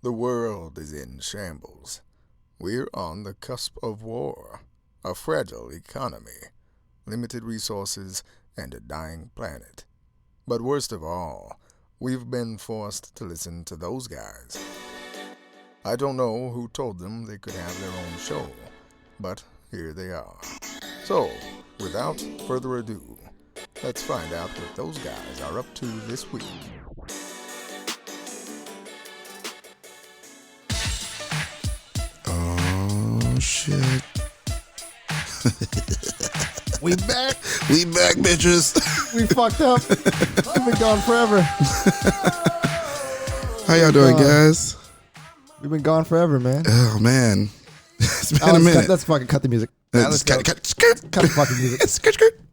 The world is in shambles. We're on the cusp of war, a fragile economy, limited resources, and a dying planet. But worst of all, we've been forced to listen to those guys. I don't know who told them they could have their own show, but here they are. So, without further ado, let's find out what those guys are up to this week. Oh, shit. We back. We back, bitches. We fucked up. We've been gone forever. How y'all doing, guys? We've been gone forever, man. Oh, man. It's been a minute. Let's fucking cut the music. Let's cut the fucking music.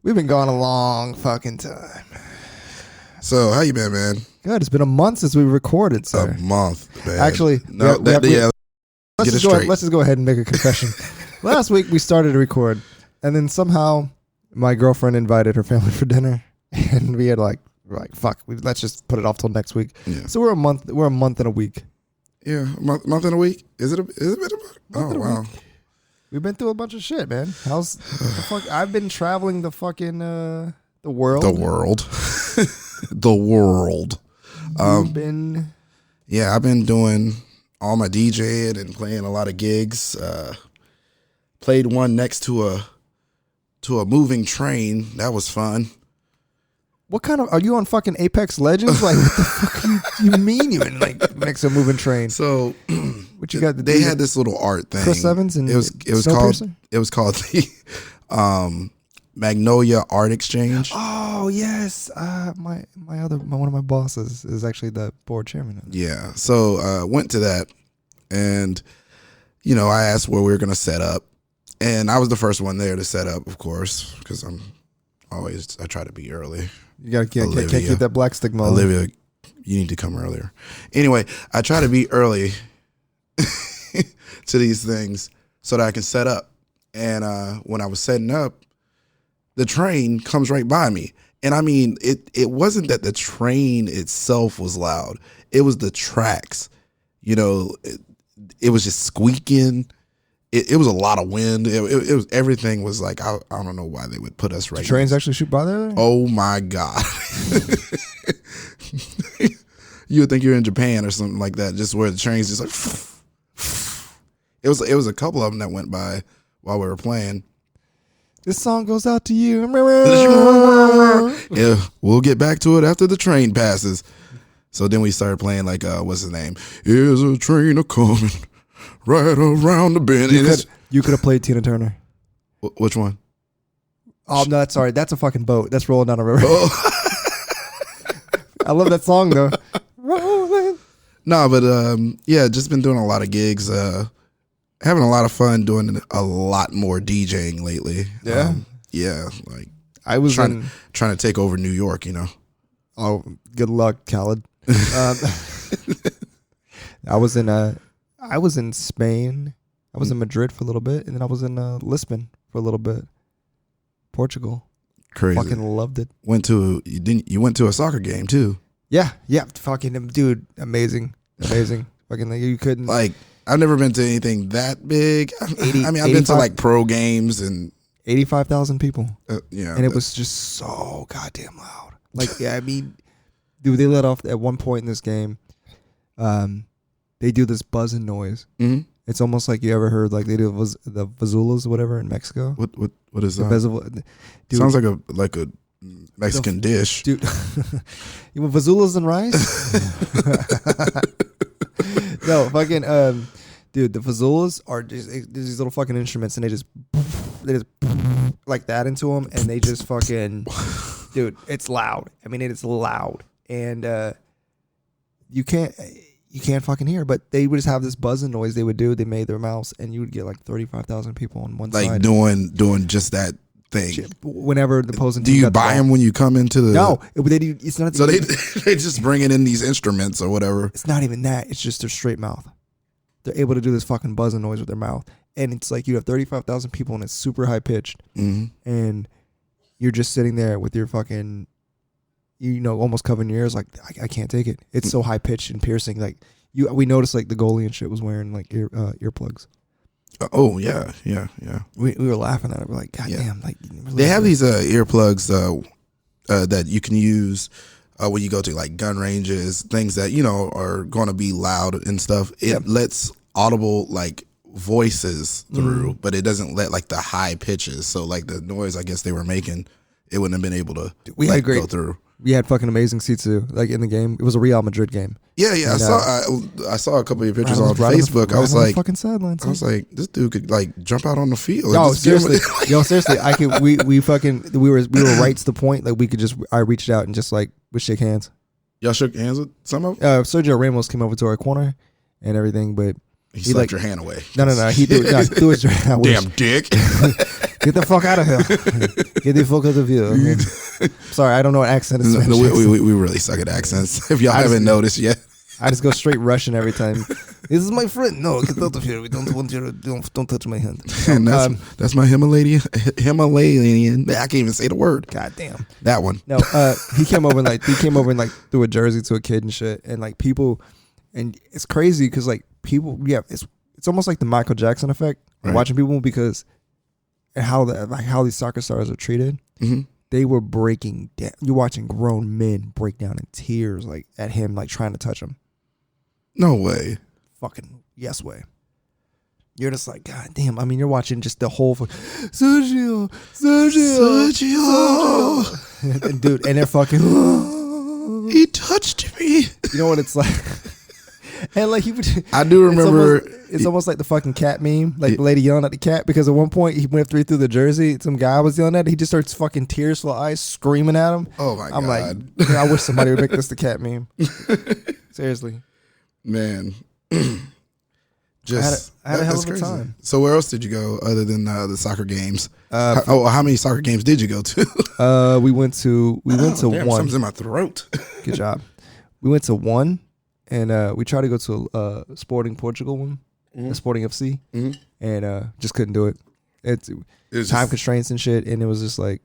We've been gone a long fucking time. So, how you been, man? Good. It's been a month since we recorded, sir. A month, man. Actually, let's just go ahead and make a confession. Last week we started to record, and then somehow my girlfriend invited her family for dinner, and we had like fuck, let's just put it off till next week. Yeah. So we're a month and a week. Yeah, month and a week. Is it been a month? Oh wow. We've been through a bunch of shit, man. How's the fuck? I've been traveling the fucking the world. The world. The world. Yeah, I've been doing all my DJing and playing a lot of gigs. Played one next to a moving train. That was fun. What kind of, are you on fucking Apex Legends? Like, what the fuck you mean you in like next to a moving train? So, what you got? They had this little art thing. Chris Evans and it was called the Magnolia Art Exchange. Oh yes, one of my bosses is actually the board chairman. Yeah, so went to that, and I asked where we were gonna set up, and I was the first one there to set up, of course, because I try to be early. You can't keep that black stigma. Olivia, you need to come earlier. Anyway, I try to be early to these things so that I can set up. And when I was setting up, the train comes right by me. And I mean, it wasn't that the train itself was loud. It was the tracks. It was just squeaking. It was a lot of wind. It was everything was like, I don't know why they would put us right. Do trains actually shoot by there? Oh my God. You would think you're in Japan or something like that, just where the trains just like it was a couple of them that went by while we were playing. This song goes out to you. Yeah, we'll get back to it after the train passes. So then we started playing like what's his name? Here's a train a coming right around the bend. You could have played Tina Turner. Which one? Oh no, sorry. That's a fucking boat. That's rolling down a river. Oh. I love that song though. Rolling. No, but yeah, just been doing a lot of gigs. Having a lot of fun doing a lot more DJing lately. Yeah. Yeah, like I was trying to take over New York. Oh, good luck, Khaled. I was in Spain. I was in Madrid for a little bit, and then I was in Lisbon for a little bit. Portugal. Crazy. Fucking loved it. You went to a soccer game too? Yeah. Fucking dude, amazing. Fucking you couldn't like. I've never been to anything that big. I've been to like pro games and 85,000 people. Yeah, and it was just so goddamn loud. Like, yeah, I mean, dude, they let off at one point in this game. They do this buzzing noise. Mm-hmm. It's almost like you ever heard like they do the vazulas or whatever in Mexico. What is that? Dude, sounds like a Mexican dish. Dude, you want vazulas and rice? No, fucking dude, the vazulas are just these little fucking instruments, and they just like that into them, and they just fucking, dude, it's loud. I mean, it is loud, and you can't fucking hear. But they would just have this buzzing noise they would do. They made their mouths, and you would get like 35,000 people on one side, like doing just that thing. Whenever the opposing do team you buy them when you come into the? No, it's not. So they just bringing in these instruments or whatever. It's not even that. It's just their straight mouth. They're able to do this fucking buzzing noise with their mouth, and it's like you have 35,000 people, and it's super high pitched, and you're just sitting there with your fucking, almost covering your ears. Like I can't take it. It's so high pitched and piercing. Like we noticed like the goalie and shit was wearing like earplugs. Oh yeah. We were laughing at it. We're like, God damn! Like They have these earplugs that you can use when you go to like gun ranges, things that are going to be loud and stuff. It lets audible like voices through, but it doesn't let like the high pitches. So like the noise, I guess they were making, it wouldn't have been able to go through. We had fucking amazing seats too. Like in the game, it was a Real Madrid game. Yeah. And, I saw a couple of your pictures on Facebook. I was like, fucking sidelines. I was like, this dude could like jump out on the field. No, seriously, seriously. I could. We were right to the point. Like we could just. I reached out and just like would shake hands. Y'all shook hands with some of them? Sergio Ramos came over to our corner and everything, but he slapped your hand away. No. He threw his damn dick. Get the fuck out of here. Get the fuck out of here. Sorry, I don't know what accent is. No, we really suck at accents. If y'all haven't noticed yet. I just go straight Russian every time. This is my friend. No, get out of here. We don't want you to don't touch my hand. That's my Himalayan. I can't even say the word. God damn. That one. No, he came over and threw a jersey to a kid and shit. And like people, and it's crazy because like people, it's almost like the Michael Jackson effect. Right. Watching people because how these soccer stars are treated. Mm-hmm. They were breaking down. You're watching grown men break down in tears, like at him, like trying to touch him. No way. Fucking yes way. You're just like, God damn. I mean, you're watching just the whole Sergio. And dude, and they're fucking. He touched me. You know what it's like. And like I do remember. It's almost like the fucking cat meme, like the lady yelling at the cat because at one point he went through the jersey. Some guy was yelling at it. He just starts fucking tears full of eyes, screaming at him. Oh my God! I'm like, I wish somebody would make this the cat meme. Seriously, man. I had a hell of a time. So where else did you go other than the soccer games? How many soccer games did you go to? We went to one. Something's in my throat. Good job. We went to one. And we tried to go to a Sporting Portugal one, a Sporting FC, and just couldn't do it. It was time constraints and shit, and it was just like.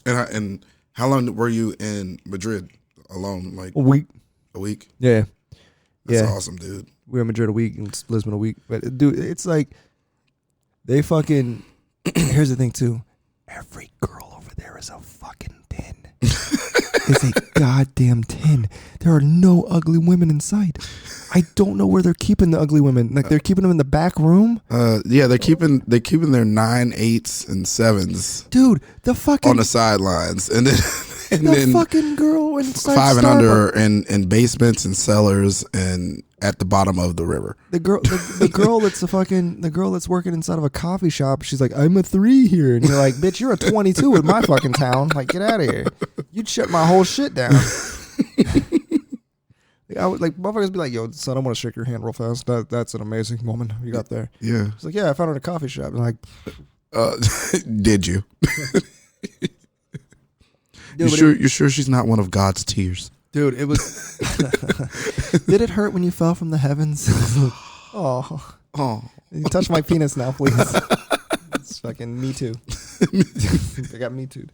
And how long were you in Madrid alone? Like a week. A week? Yeah. That's awesome, dude. We were in Madrid a week and Lisbon a week. But dude, it's like they fucking. Here's the thing too. Every girl over there is a fucking 10. It's a goddamn 10. There are no ugly women in sight. I don't know where they're keeping the ugly women. Like they're keeping them in the back room. Yeah, they're keeping their 9, 8s, and 7s. Dude, the fucking on the sidelines, and then the fucking girl inside 5 and under in basements and cellars and at the bottom of the river. The girl the girl that's working inside of a coffee shop. She's like, I'm a 3 here, and you're like, bitch, you're a 22 in my fucking town. Like, get out of here. You'd shut my whole shit down. I would like motherfuckers be like, yo, son, I want to shake your hand real fast. That's an amazing woman you got there. Yeah. It's like, yeah, I found her at a coffee shop. And like, did you? Dude, you're sure she's not one of God's tears? Dude, it was. Did it hurt when you fell from the heavens? Oh. You touch my penis now, please. It's fucking me too. I got me too.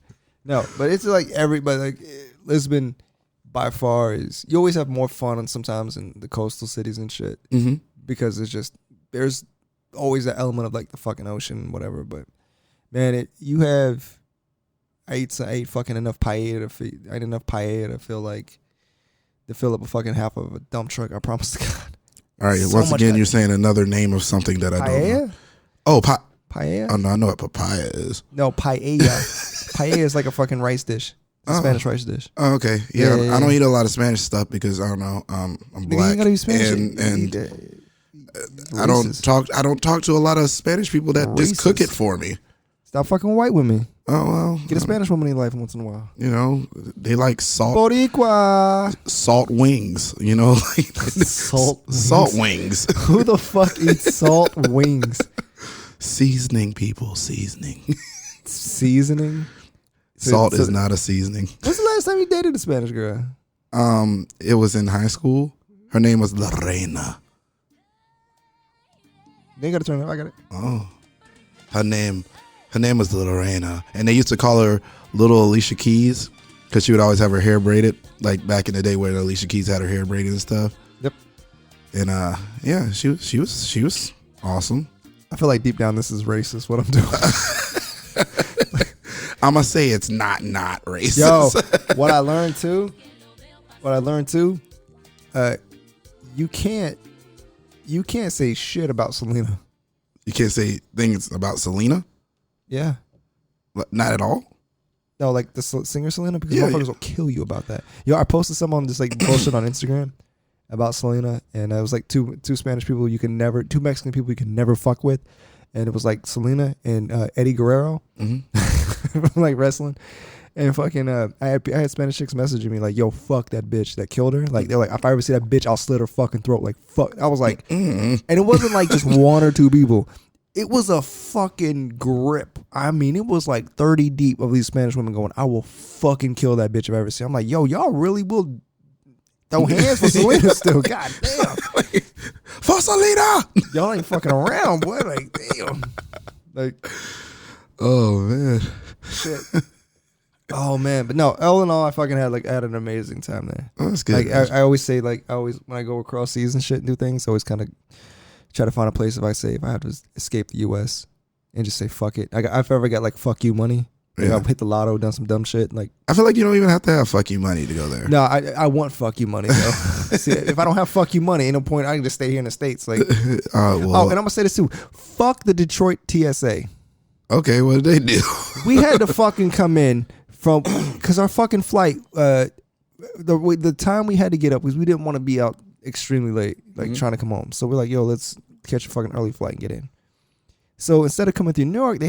No, but it's like everybody, like Lisbon by far is, you always have more fun sometimes in the coastal cities and shit. Mm-hmm. Because it's just, there's always that element of like the fucking ocean and whatever. But man, I ate fucking enough paella to feel like, to fill up a fucking half of a dump truck. I promise to God. All right. Once again, you're saying another name of something that I don't know. Oh, paella? Oh, no, I know what papaya is. No, paella. Paella is like a fucking rice dish. It's a Spanish rice dish. Oh, okay. Yeah, I don't eat a lot of Spanish stuff because I don't know. I'm black. You gotta be Spanish. And I don't talk to a lot of Spanish people that just cook it for me. Stop fucking white with me. Oh, well. Get a Spanish woman in your life once in a while. You know, they like salt. Boricua. Salt wings, you know. Salt wings. Who the fuck eats salt wings? Seasoning, people. Seasoning. Seasoning? Salt is not a seasoning. When's the last time you dated a Spanish girl? It was in high school. Her name was Lorena. You ain't got to turn it up. I got it. Oh. Her name was Lorena, and they used to call her Little Alicia Keys because she would always have her hair braided, like back in the day where Alicia Keys had her hair braided and stuff. Yep. And yeah, she was awesome. I feel like deep down this is racist. What I'm doing. I'm gonna say it's not racist. Yo, what I learned too. You can't say shit about Selena. You can't say things about Selena. Yeah. Not at all. No, like the singer Selena, because Yeah, motherfuckers yeah. will kill you about that. Yo, I posted some on this like bullshit on Instagram about Selena, and it was like two Spanish people two Mexican people you can never fuck with, and it was like Selena and Eddie Guerrero, from like wrestling, and fucking I had Spanish chicks messaging me like, yo, fuck that bitch that killed her. Like they're like, if I ever see that bitch, I'll slit her fucking throat. Like fuck. I was like, and it wasn't like just one or two people. It was a fucking grip. I mean, it was like 30 deep of these Spanish women going, I will fucking kill that bitch if I ever see her. I'm like, yo, y'all really will throw hands for Selena still. God damn. For Selena! Y'all ain't fucking around, boy. Like, damn. Like, oh, man. shit. Oh, man. But no, all in all, I fucking had an amazing time there. Oh, that's good. Like, I always say, like, when I go across seas and shit and do things, I always kind of try to find a place if I have to escape the U.S. and just say fuck it. I've ever got like fuck you money. Like, I've hit the lotto, done some dumb shit. Like I feel like you don't even have to have fuck you money to go there. No, I want fuck you money though. See, if I don't have fuck you money, ain't no point. I can just stay here in the States. Like, and I'm gonna say this too. Fuck the Detroit TSA. Okay, what did they do? We had to fucking come in from because our fucking flight. The time we had to get up was we didn't want to be out extremely late, like trying to come home. So we're like, yo, let's catch a fucking early flight and get in. So instead of coming through New York, we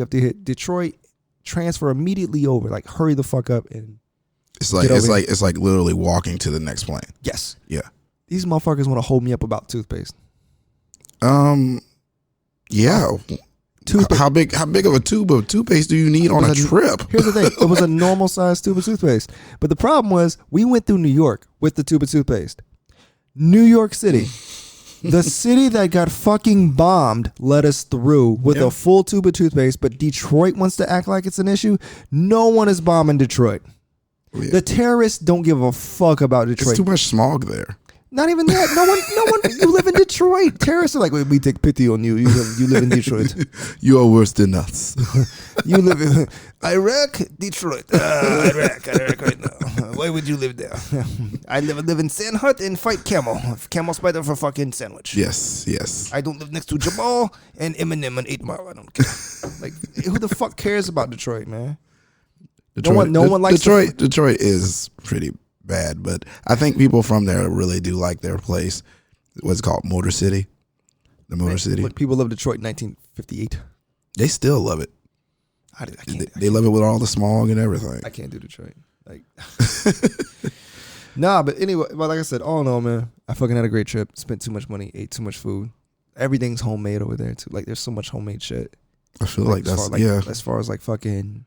have to hit Detroit, transfer immediately over, like hurry the fuck up and it's like literally walking to the next plane. Yes. Yeah. These motherfuckers want to hold me up about toothpaste. Yeah. Toothpaste. How big of a tube of toothpaste do you need on a trip? Here's the thing. It was a normal sized tube of toothpaste. But the problem was we went through New York with the tube of toothpaste. New York City. The city that got fucking bombed let us through with a full tube of toothpaste, but Detroit wants to act like it's an issue. No one is bombing Detroit. Yeah. The terrorists don't give a fuck about Detroit. It's too much smog there. Not even that. No one. You live in Detroit. Terrorists are like, we take pity on you. You live in Detroit. You are worse than us. You live in Iraq, Detroit. Iraq right now. Why would you live there? I live in San Hut and fight camel. Camel spider for fucking sandwich. Yes. I don't live next to Jamal and Eminem and 8 Mile. I don't care. Like, who the fuck cares about Detroit, man? Detroit, no one likes Detroit is pretty bad, but I think people from there really do like their place. What's it called? Motor City. The Motor City. Look, people love Detroit in 1958. They still love it. I can't. They love it with all the smog and everything. I can't do Detroit. Like, nah, but anyway, but like I said, all in all, man, I fucking had a great trip. Spent too much money, ate too much food. Everything's homemade over there too. Like, there's so much homemade shit. I feel like that's yeah. As far as like fucking,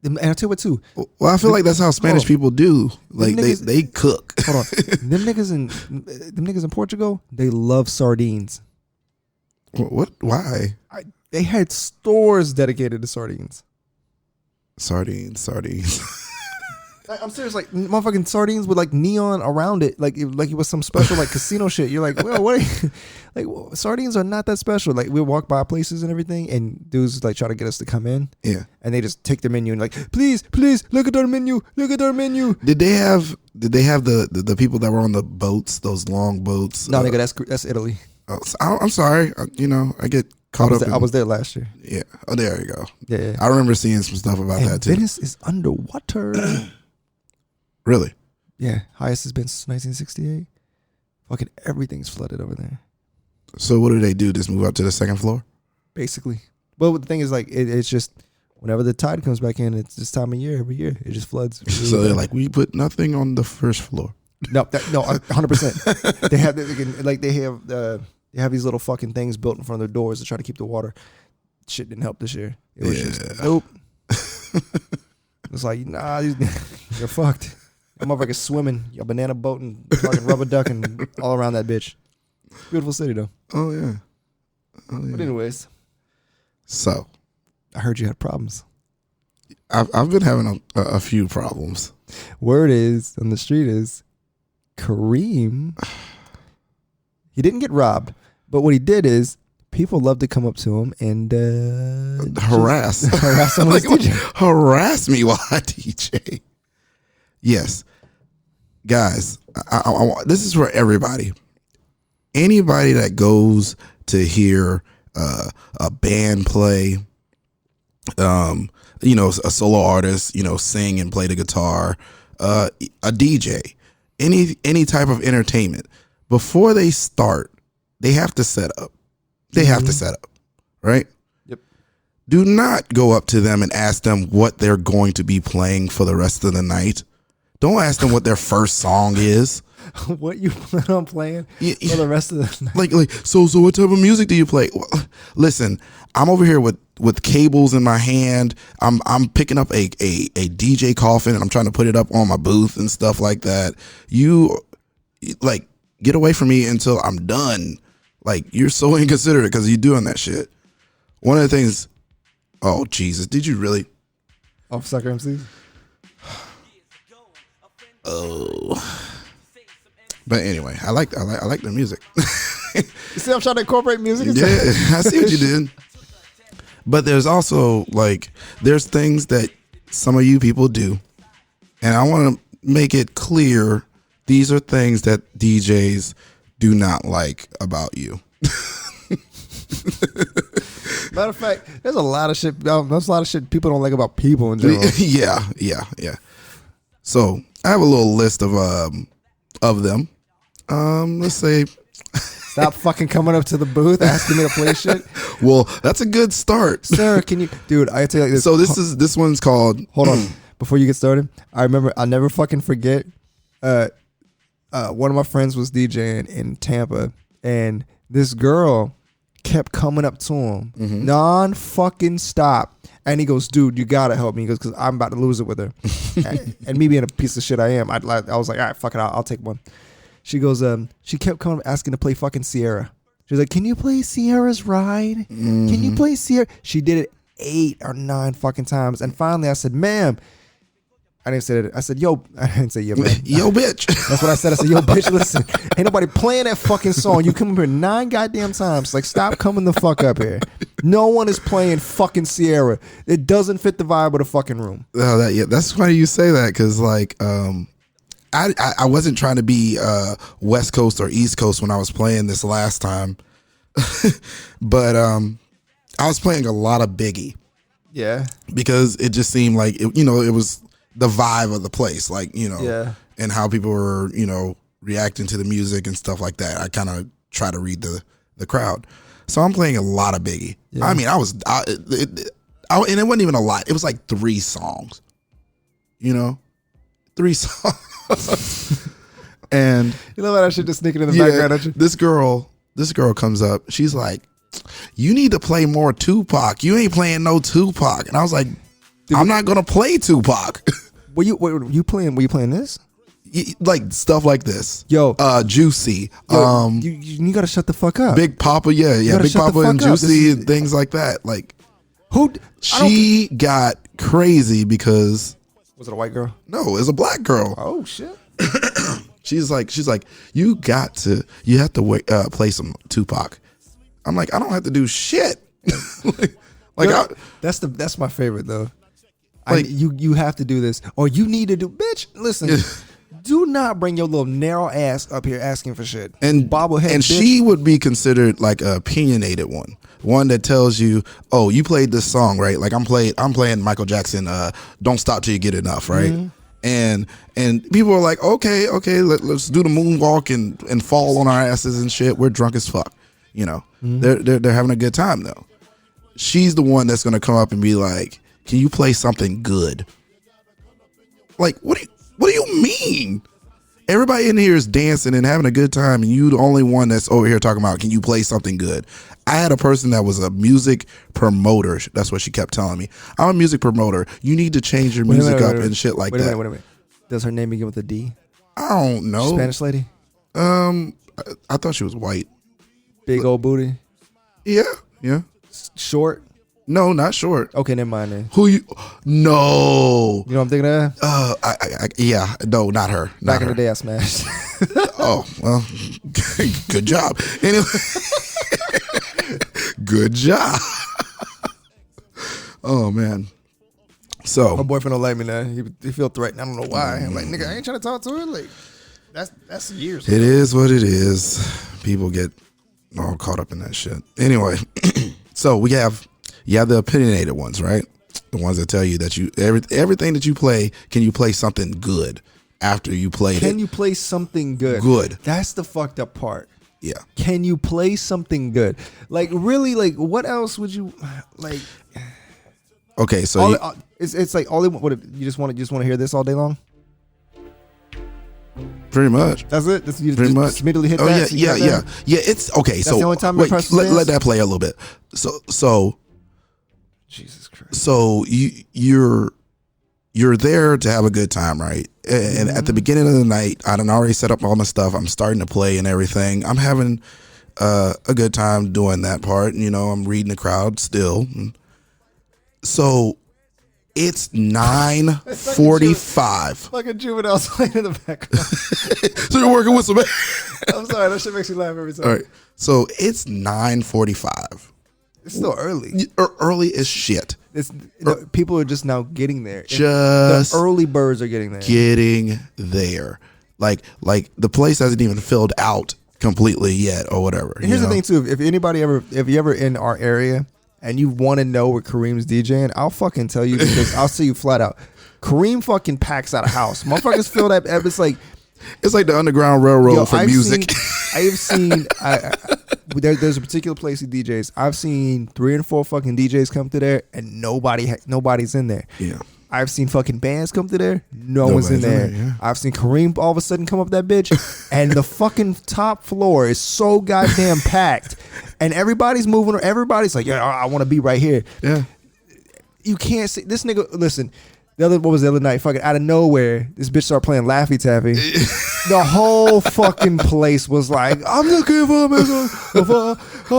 and I'll tell you what too. Well, I feel like that's how Spanish people do. Like they cook. Hold on, them niggas in Portugal, they love sardines. What? Why? They had stores dedicated to sardines. Sardines. I'm serious, like motherfucking sardines with like neon around it, like it was some special like casino shit. You're like, well, what? Like, sardines are not that special. Like, we walk by places and everything, and dudes like try to get us to come in. Yeah, and they just take their menu and like, please, look at our menu. Did they have the people that were on the boats, those long boats? No, nigga, that's Italy. Oh, I'm sorry. I get caught up. I was there last year. Yeah. Oh, there you go. Yeah. I remember seeing some stuff about that too. Venice is underwater. Really? Yeah. Highest has been since 1968. Fucking everything's flooded over there. So what do they do? Just move up to the second floor? Basically. Well, the thing is, like, it's just whenever the tide comes back in, it's this time of year. Every year, it just floods. So they're like, we put nothing on the first floor. No, 100%. They have these little fucking things built in front of their doors to try to keep the water. Shit didn't help this year. It was just nope. It's like, nah, you're fucked. That motherfucker's swimming, your banana boat and fucking rubber ducking all around that bitch. Beautiful city though. Oh yeah. But anyways, so I heard you had problems. I've been having a few problems. Word is on the street is Karim He didn't get robbed, but what he did is people love to come up to him and harass him. Like, harass me while I DJ. Yes, guys, this is for everybody. Anybody that goes to hear a band play, a solo artist, sing and play the guitar, a DJ, any type of entertainment, before they start, they have to set up. They have to set up, right? Yep. Do not go up to them and ask them what they're going to be playing for the rest of the night. Don't ask them what their first song is. What you plan on playing for the rest of the night? Like, so what type of music do you play? Well, listen, I'm over here with cables in my hand. I'm picking up a DJ coffin and I'm trying to put it up on my booth and stuff like that. You get away from me until I'm done. Like, you're so inconsiderate because you're doing that shit. One of the things, oh Jesus, did you really? Off Sucker MC? Oh. But anyway, I like the music. You see, I'm trying to incorporate music. Yeah, I see what you did. But there's also there's things that some of you people do, and I want to make it clear these are things that DJs do not like about you. Matter of fact, there's a lot of shit. There's a lot of shit people don't like about people in general. Yeah. So I have a little list of them. Let's say. Stop fucking coming up to the booth asking me to play shit. Well, that's a good start. Sir, can you, dude? I tell you like this. So this one's called. Hold on, before you get started. I remember. I'll never fucking forget. One of my friends was DJing in Tampa, and this girl kept coming up to him, non fucking stop. And he goes, dude, you gotta help me. He goes, because I'm about to lose it with her. and me being a piece of shit I am, I was like, all right, fuck it, I'll take one. She goes, she kept coming asking to play fucking Sierra. She was like, can you play Sierra's Ride? Can you play Sierra? She did it 8 or 9 fucking times. And finally I said, ma'am. I didn't say that. I said, yo. I didn't say, yo, man. Yo, bitch. That's what I said. I said, yo, bitch, listen. Ain't nobody playing that fucking song. You come up here 9 goddamn times. Like, stop coming the fuck up here. No one is playing fucking Sierra. It doesn't fit the vibe of the fucking room. Oh, that's funny you say that, because I wasn't trying to be West Coast or East Coast when I was playing this last time, but I was playing a lot of Biggie. Yeah, because it just seemed like it was the vibe of the place, and how people were reacting to the music and stuff like that. I kind of try to read the crowd, so I'm playing a lot of Biggie. Yeah. I mean, and it wasn't even a lot. It was like 3 songs, 3 songs. And you love how that shit just sneaking in the background, don't you? This girl comes up. She's like, you need to play more Tupac. You ain't playing no Tupac. And I was like, I'm not gonna play Tupac. Were you playing this? Like stuff like this. Yo. Juicy. Yo, you gotta shut the fuck up. Big Papa, yeah. Big Papa and Juicy and things like that. Like, she got crazy because. Was it a white girl? No, it was a black girl. Oh shit. She's like, you have to play some Tupac. I'm like, I don't have to do shit. That's my favorite though. You have to do this, or you need to do. Bitch, listen. Do not bring your little narrow ass up here asking for shit. And bobblehead. And bitch. She would be considered like a opinionated one that tells you, oh, you played this song, right? Like I'm playing Michael Jackson. Don't Stop Till You Get Enough, right? Mm-hmm. And people are like, okay, let's do the moonwalk and fall on our asses and shit. We're drunk as fuck, Mm-hmm. They're having a good time though. She's the one that's gonna come up and be like, can you play something good? Like, what do you mean? Everybody in here is dancing and having a good time, and you the only one that's over here talking about, can you play something good? I had a person that was a music promoter. That's what she kept telling me. I'm a music promoter. You need to change your music up and shit like that. Wait a minute. Does her name begin with a D? I don't know. Spanish lady? I thought she was white. Big old booty? Yeah. Short? No, not short. Okay, never mind then. Who you? No. You know what I'm thinking of? Yeah. No, not her. Not Back her. in the day, I smashed. Oh, well, good job. Anyway, good job. Oh, man. My So, boyfriend don't like me now. He feel threatened. I don't know why. I'm like, nigga, I ain't trying to talk to her. Like, that's years. it is what it is. People get all caught up in that shit. Anyway, so you have the opinionated ones, right? The ones that tell you that everything that you play, can you play something good after you played it? Can you play something good? Good. That's the fucked up part. Yeah. Can you play something good? Like, really, like, what else would you, like... Okay, so it's like all they want. What, you just want to hear this all day long? pretty much. That's it. You Pretty just much. immediately hit Oh that. yeah, so yeah. It's okay. That's so the only time wait, you press let that play a little bit. So Jesus Christ. So you're there to have a good time, right? And at the beginning of the night, I done already set up all my stuff. I'm starting to play and everything. I'm having a good time doing that part. You know, I'm reading the crowd still. So it's 9:45. Like a juvenile playing in the background. So you're working with some. I'm sorry, that shit makes me laugh every time. All right. So it's 9:45. It's still early. Early as shit. People are just now getting there. Just the early birds are getting there. Getting there. Like the place hasn't even filled out completely yet or whatever. And here's the thing too, if you ever in our area and you want to know where Kareem's DJing, I'll fucking tell you, because I'll see you flat out. Kareem fucking packs out a house. Motherfuckers fill that. It's like the Underground Railroad for music. There's a particular place he DJs. I've seen 3 and 4 fucking DJs come to there, and nobody's in there. Yeah. I've seen fucking bands come to there. Nobody's in there. Yeah. I've seen Kareem all of a sudden come up that bitch, and the fucking top floor is so goddamn packed, and everybody's moving. Everybody's like, yeah, I want to be right here. Yeah. You can't see this nigga. Listen, what was the other night? Fucking out of nowhere, this bitch started playing Laffy Taffy. The whole fucking place was like, I'm looking for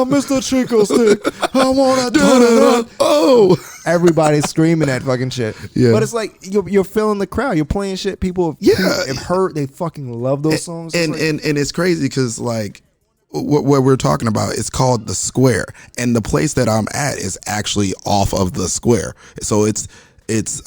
Mr. Chico Stick. I wanna do it. Oh, everybody's screaming that fucking shit. Yeah. But it's like you're feeling the crowd. You're playing shit. People have heard. They fucking love those songs. And it's crazy because like what we're talking about is called the Square, and the place that I'm at is actually off of the Square. So it's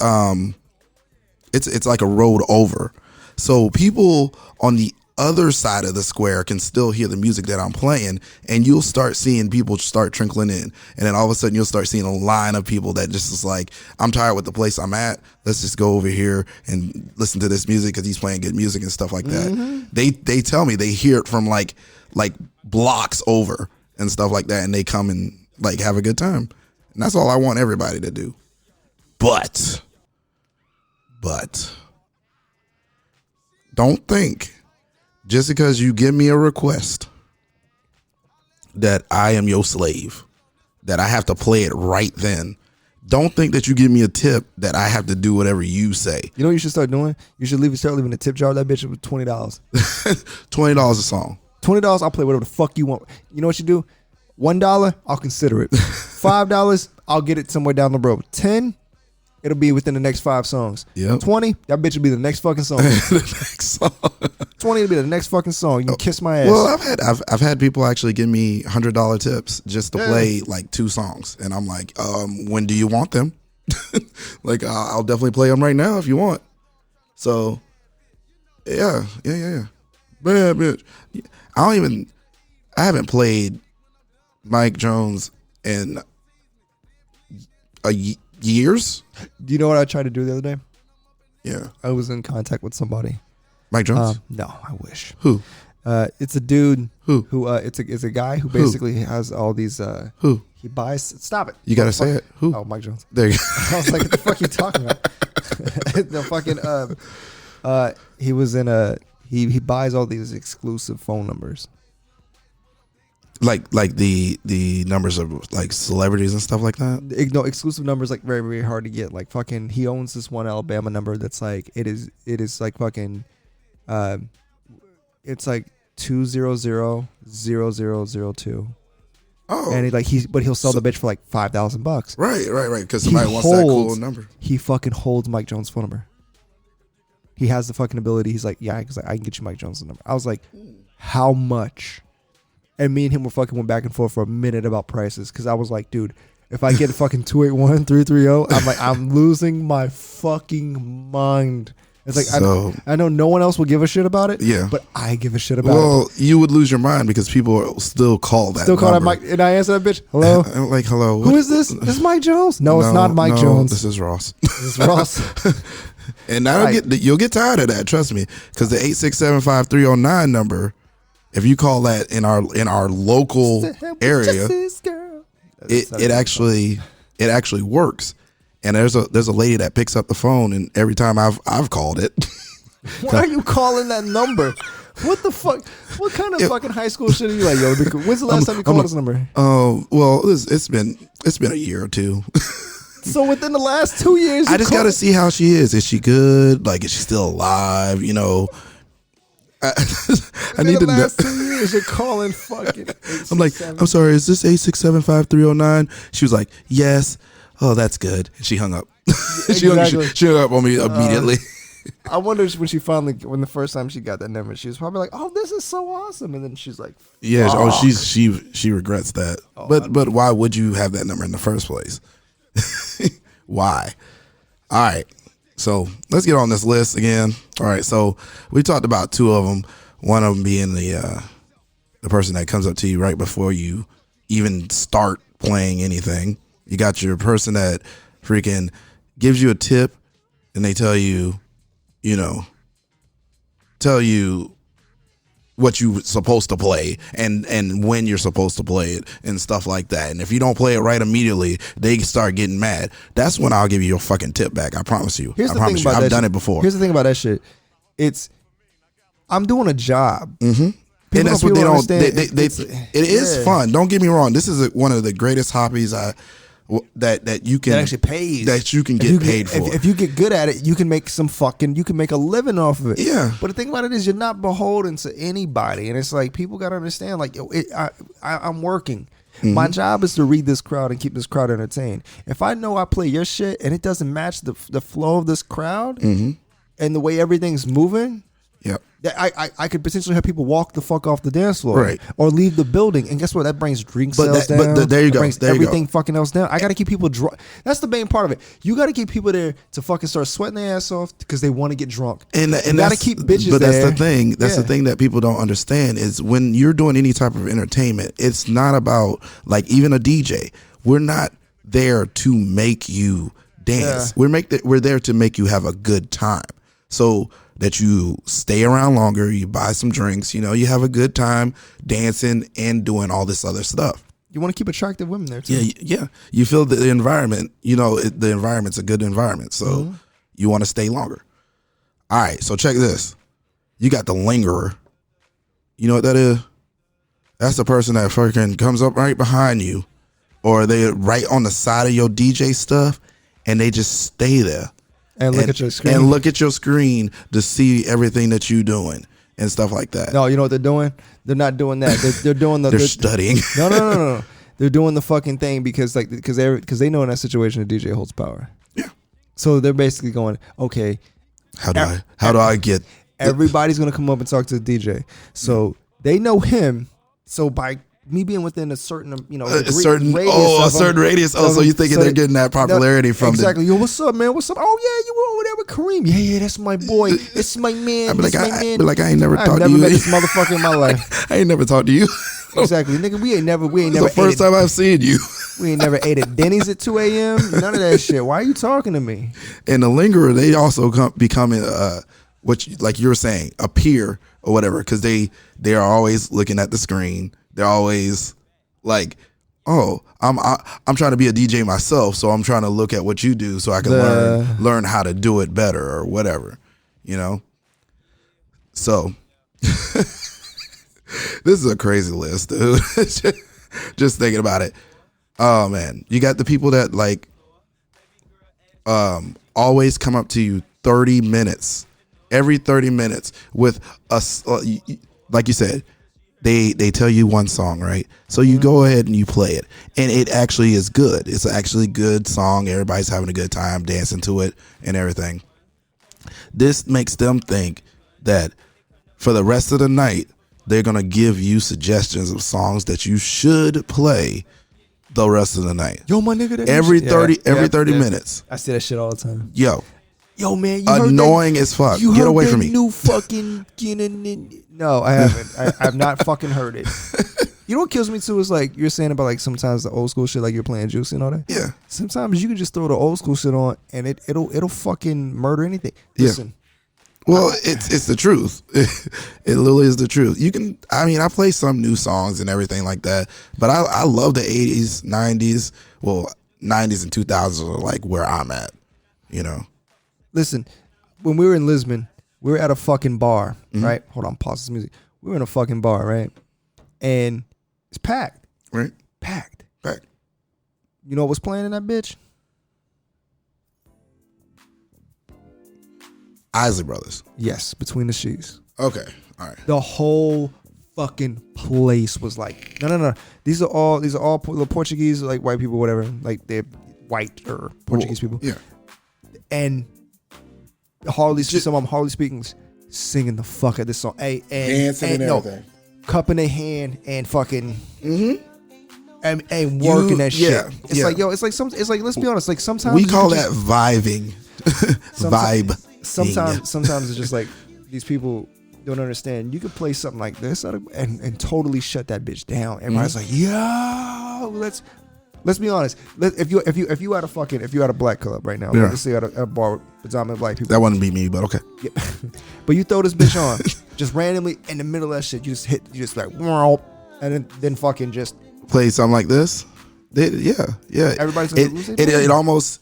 like a road over. So people on the other side of the square can still hear the music that I'm playing, and you'll start seeing people start trickling in. And then all of a sudden you'll start seeing a line of people that just is like, I'm tired with the place I'm at. Let's just go over here and listen to this music because he's playing good music and stuff like that. Mm-hmm. They tell me they hear it from like blocks over and stuff like that, and they come and like have a good time. And that's all I want everybody to do. But don't think just because you give me a request that I am your slave, that I have to play it right then. Don't think that you give me a tip that I have to do whatever you say. You know what you should start doing? You should start leaving a tip jar of that bitch with $20. $20 a song. $20, I'll play whatever the fuck you want. You know what you do? $1, I'll consider it. $5, I'll get it somewhere down the road. 10, it'll be within the next 5 songs. Yep. 20, that bitch will be the next fucking song. The next song. 20 will be the next fucking song. You can kiss my ass. Well, I've had people actually give me $100 tips just to play like 2 songs, and I'm like, when do you want them? Like, I'll definitely play them right now if you want. So, yeah. Bad bitch. I haven't played Mike Jones in years. Do you know what I tried to do the other day? Yeah. I was in contact with somebody. Mike Jones? No, I wish. Who? It's a dude who it's a guy who basically has all these who he buys. Stop it. You gotta say it. Who? Oh, Mike Jones. There you go. I was like, what the fuck are you talking about? The fucking he was in he buys all these exclusive phone numbers. Like the numbers of like celebrities and stuff like that. No, exclusive numbers, like very, very hard to get. Like fucking, he owns this one Alabama number that's like it is like fucking, it's like 2000002. Oh, and he'll sell the bitch for like $5,000. right. Because somebody wants that cool number. He fucking holds Mike Jones' phone number. He has the fucking ability. He's like, yeah, I can get you Mike Jones' number. I was like, how much? And me and him went back and forth for a minute about prices because I was like, dude, if I get a fucking 281-330, I'm like, I'm losing my fucking mind. It's like, so, I know no one else will give a shit about it, but I give a shit about it. Well, you would lose your mind because people still call that number. Mike, and I answer that bitch, hello? I'm like, hello. Who is this? This is Mike Jones? No, it's not Mike Jones. This is Ross. This is Ross. And you'll get tired of that, trust me, because the 8675309 number, if you call that in our local area, it actually works. And there's a lady that picks up the phone, and every time I've called it. Why are you calling that number? What the fuck? What kind of fucking high school shit are you like, yo? When's the last time you called this number? Oh, well, it's been a year or two. So within the last 2 years, I just got to see how she is. Is she good? Like, is she still alive? You know. I need to know. Last 2 years, you're calling fucking. I'm like, I'm sorry. Is this 8675309? She was like, yes. Oh, that's good. And she hung up. she hung up on me immediately. I wonder when the first time she got that number, she was probably like, "Oh, this is so awesome," and then she's like, "Yeah, oh, she regrets that." Oh, but why would you have that number in the first place? Why? All right, so let's get on this list again. All right, so we talked about two of them. One of them being the person that comes up to you right before you even start playing anything. You got your person that freaking gives you a tip and they tell you what you're supposed to play and when you're supposed to play it and stuff like that. And if you don't play it right immediately, they start getting mad. That's when I'll give you your fucking tip back. I promise you. I've done it before. Here's the thing about that shit. I'm doing a job. Mm-hmm. And that's what they don't. It is fun. Don't get me wrong. This is one of the greatest hobbies that you can actually pays, that you can get paid for. If you get good at it, you can make a living off of it. Yeah. But the thing about it is, you're not beholden to anybody, and it's like people gotta understand. Like, I'm working. Mm-hmm. My job is to read this crowd and keep this crowd entertained. If I know I play your shit and it doesn't match the flow of this crowd and the way everything's moving. Yep. I could potentially have people walk the fuck off the dance floor, right, or leave the building, and guess what? That brings drink sales down. But there you go. Brings everything fucking else down. I got to keep people drunk. That's the main part of it. You got to keep people there to fucking start sweating their ass off because they want to get drunk. And you got to keep bitches there. But that's the thing. That's the thing that people don't understand is when you're doing any type of entertainment, it's not about, like, even a DJ. We're not there to make you dance. Yeah. We're there to make you have a good time. So that you stay around longer, you buy some drinks, you have a good time dancing and doing all this other stuff. You want to keep attractive women there too. Yeah. You feel the environment, the environment's a good environment, so you want to stay longer. All right, so check this. You got the lingerer. You know what that is? That's the person that fucking comes up right behind you, or they're right on the side of your DJ stuff, and they just stay there. And look at your screen. And look at your screen to see everything that you're doing and stuff like that. No, you know what they're doing? They're not doing that. They're doing the. They're studying. No. They're doing the fucking thing because they know in that situation the DJ holds power. Yeah. So they're basically going, okay. How do I get? Everybody's gonna come up and talk to the DJ. So they know him. So by me being within a certain, a certain radius. Oh, so you're thinking they're getting that popularity from exactly. Yo, what's up, man? What's up? Oh yeah, you were over there with Karim. Yeah, that's my boy. It's my man. I'd be like, I ain't never talked to you. I've never met this motherfucker in my life. I ain't never talked to you. Exactly, nigga. We ain't never. It's the first time I've seen you. We ain't never ate at Denny's at 2 a.m. None of that shit. Why are you talking to me? And the lingerer, they also becoming like you were saying, a peer or whatever, because they are always looking at the screen. They're always like, oh, I'm trying to be a DJ myself, so I'm trying to look at what you do so I can learn how to do it better or whatever, So this is a crazy list, dude. Just thinking about it. Oh man, you got the people that like always come up to you 30 minutes, every 30 minutes with us, like you said. they tell you one song, right? So you go ahead and you play it, and it actually is good. It's actually a good song. Everybody's having a good time dancing to it and everything. This makes them think that for the rest of the night, they're going to give you suggestions of songs that you should play the rest of the night. Yo, my nigga, every 30 minutes. I say that shit all the time. Yo, man, you annoying as fuck. You Get heard away that from me. New fucking no, I haven't. I've not fucking heard it. You know what kills me too is like you're saying about like sometimes the old school shit, like you're playing Juicy and all that. Yeah. Sometimes you can just throw the old school shit on and it'll fucking murder anything. Listen. Well, it's the truth. It literally is the truth. I play some new songs and everything like that, but I love the 80s, 90s. Well, 90s and 2000s are like where I'm at, you know. Listen, when we were in Lisbon, we were at a fucking bar, right? Hold on, pause this music. We were in a fucking bar, right? And it's packed. Right? Packed. Packed. You know what was playing in that bitch? Isley Brothers. Yes, Between the Sheets. Okay. All right. The whole fucking place was like, no. These are all the Portuguese, like white people, whatever. Like they're white or Portuguese people. Yeah. And some of them hardly speaking, singing the fuck out this song. Hey, dancing and everything. Cup in their hand and fucking and working that shit. Yeah, it's like let's be honest, like sometimes we call that vibing. Vibe. Sometimes it's just like these people don't understand. You could play something like this and totally shut that bitch down. Everybody's like, yo, let's be honest. If you at a black club right now, let's say at a bar with predominantly black people. That wouldn't be me, but okay. Yeah. But you throw this bitch on just randomly in the middle of that shit. You just like, and then fucking just play something like this. Yeah. Everybody's it almost.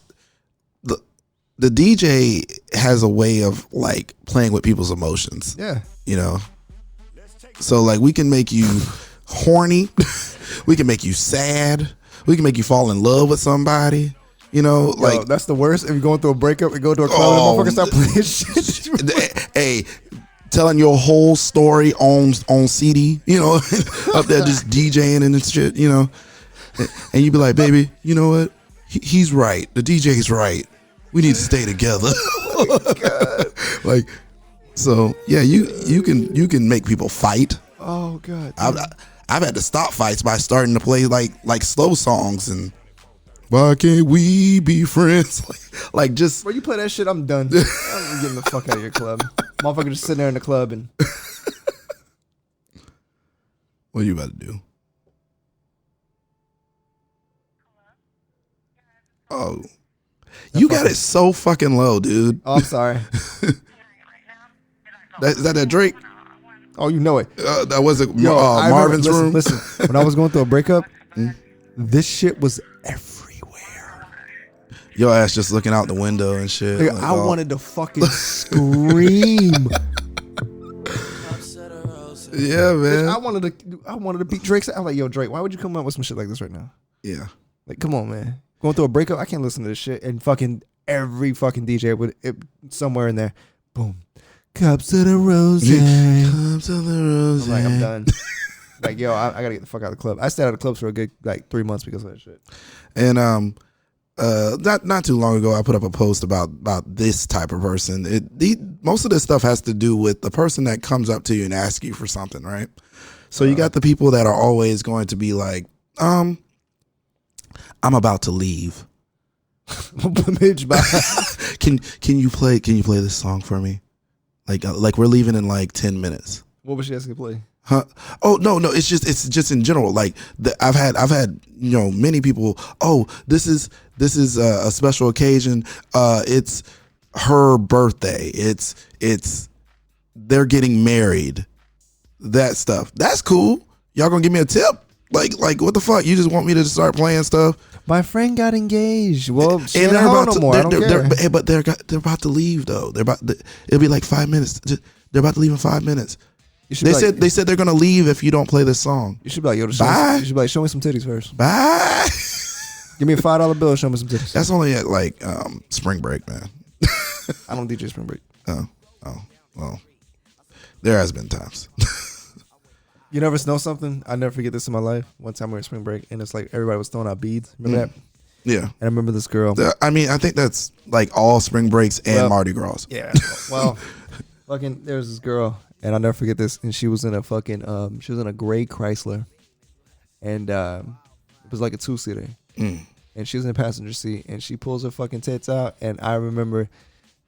The DJ has a way of like playing with people's emotions. Yeah. You know? So like we can make you horny. We can make you sad. We can make you fall in love with somebody. You know, like that's the worst. If you're going through a breakup and go to a club and motherfuckers start playing shit. Hey, telling your whole story on CD, you know, up there just DJing and shit, you know. And you be like, baby, you know what? He's right. The DJ's right. We need to stay together. Oh, God. Like, so yeah, you can make people fight. Oh God. I've had to stop fights by starting to play like slow songs and why can't we be friends? Like just when you play that shit, I'm done. I'm getting the fuck out of your club. Motherfucker just sitting there in the club and what are you about to do? Oh. You got it so fucking low, dude. Oh, I'm sorry. Is that Drake? Oh, you know it. That wasn't Marvin's room. Listen, when I was going through a breakup, this shit was everywhere. Your ass just looking out the window and shit. Like, I wanted to fucking scream. Yeah, man. I wanted to beat Drake. I'm like, yo, Drake, why would you come up with some shit like this right now? Yeah. Like, come on, man. Going through a breakup, I can't listen to this shit. And fucking every fucking DJ would somewhere in there, boom, cups of the rose. Cups of the rose. I'm like, I'm done. Like, yo, I gotta get the fuck out of the club. I stayed out of clubs for a good like 3 months because of that shit. And not too long ago, I put up a post about this type of person. Most of this stuff has to do with the person that comes up to you and asks you for something, right? So you got the people that are always going to be like, I'm about to leave. Can you play this song for me? Like we're leaving in like 10 minutes. What was she asking to play? Huh? Oh no, it's just in general. Like I've had many people. Oh, this is a special occasion. It's her birthday. It's they're getting married. That stuff. That's cool. Y'all gonna give me a tip? Like what the fuck? You just want me to start playing stuff? My friend got engaged. Well, she and ain't they're about no to, more. I don't care. But they're about to leave though. It'll be like 5 minutes. They're about to leave in 5 minutes. They said they're gonna leave if you don't play this song. You should be like, yo, bye. You should be like, show me some titties first. Bye. Give me a $5 bill. Show me some titties. That's only at like spring break, man. I don't DJ spring break. Oh, well, there has been times. You never know something? I never forget this in my life. One time we were at spring break, and it's like everybody was throwing out beads. Remember that? Yeah. And I remember this girl. I mean, I think that's like all spring breaks and Mardi Gras. Yeah. Well, fucking, there was this girl, and I'll never forget this. And she was in a fucking, she was in a gray Chrysler, and it was like a 2-seater. And she was in the passenger seat, and she pulls her fucking tits out, and I remember.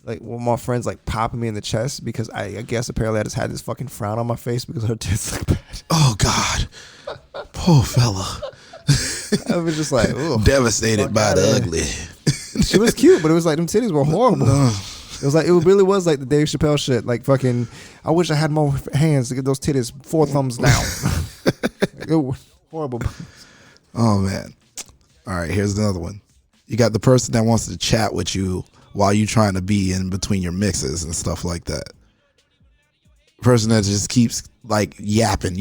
Like one of my friends like popping me in the chest because I guess apparently I just had this fucking frown on my face because her tits look bad. Oh God, poor fella. I was just like, ooh, devastated by the ugly. She was cute, but it was like them titties were horrible. It was like it really was like the Dave Chappelle shit. Like fucking, I wish I had more hands to get those titties 4 thumbs down. It was horrible. Oh man. All right, here's another one. You got the person that wants to chat with you while you trying to be in between your mixes and stuff like that. Person that just keeps like yapping.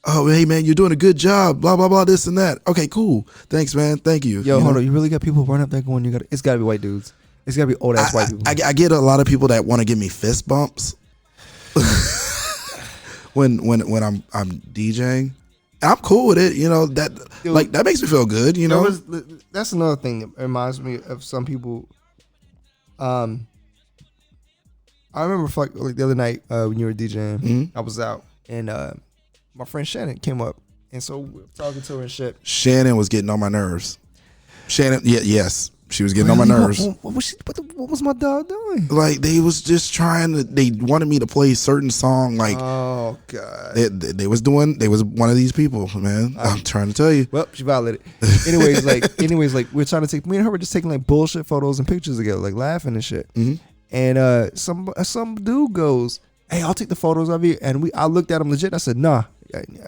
Oh, hey man, you're doing a good job. Blah blah blah. This and that. Okay, cool. Thanks, man. Thank you. Yo, hold on. You really got people running up there going? It's got to be white dudes. It's got to be old ass white people. I get a lot of people that want to give me fist bumps when I'm DJing. I'm cool with it, that dude, like that makes me feel good, That's another thing that reminds me of some people. I remember like the other night when you were DJing, I was out and my friend Shannon came up, and so we were talking to her and shit. Shannon was getting on my nerves. Yes. She was getting on my nerves. What was my dog doing? Like they was just they wanted me to play a certain song. Like, oh God, they was one of these people, man. I'm trying to tell you. Well, she violated. Anyways, we're trying to take, me and her were just taking like bullshit photos and pictures together, like laughing and shit. And some dude goes, "Hey, I'll take the photos of you." And I looked at him legit. And I said, "Nah,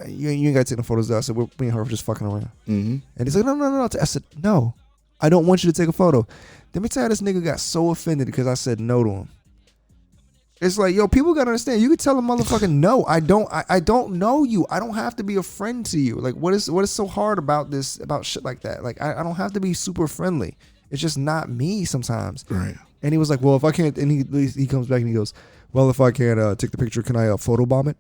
you ain't got to take the photos." I said, "Me and her were just fucking around." And he's like, "No." I said, "No. I don't want you to take a photo." Let me tell you, this nigga got so offended because I said no to him. It's like, yo, people gotta understand. You can tell a motherfucker no. I don't know you. I don't have to be a friend to you. Like, what is so hard about shit like that? Like, I don't have to be super friendly. It's just not me sometimes. Right. And he was like, well, if I can't, and he comes back and he goes, well, if I can't take the picture, can I photobomb it?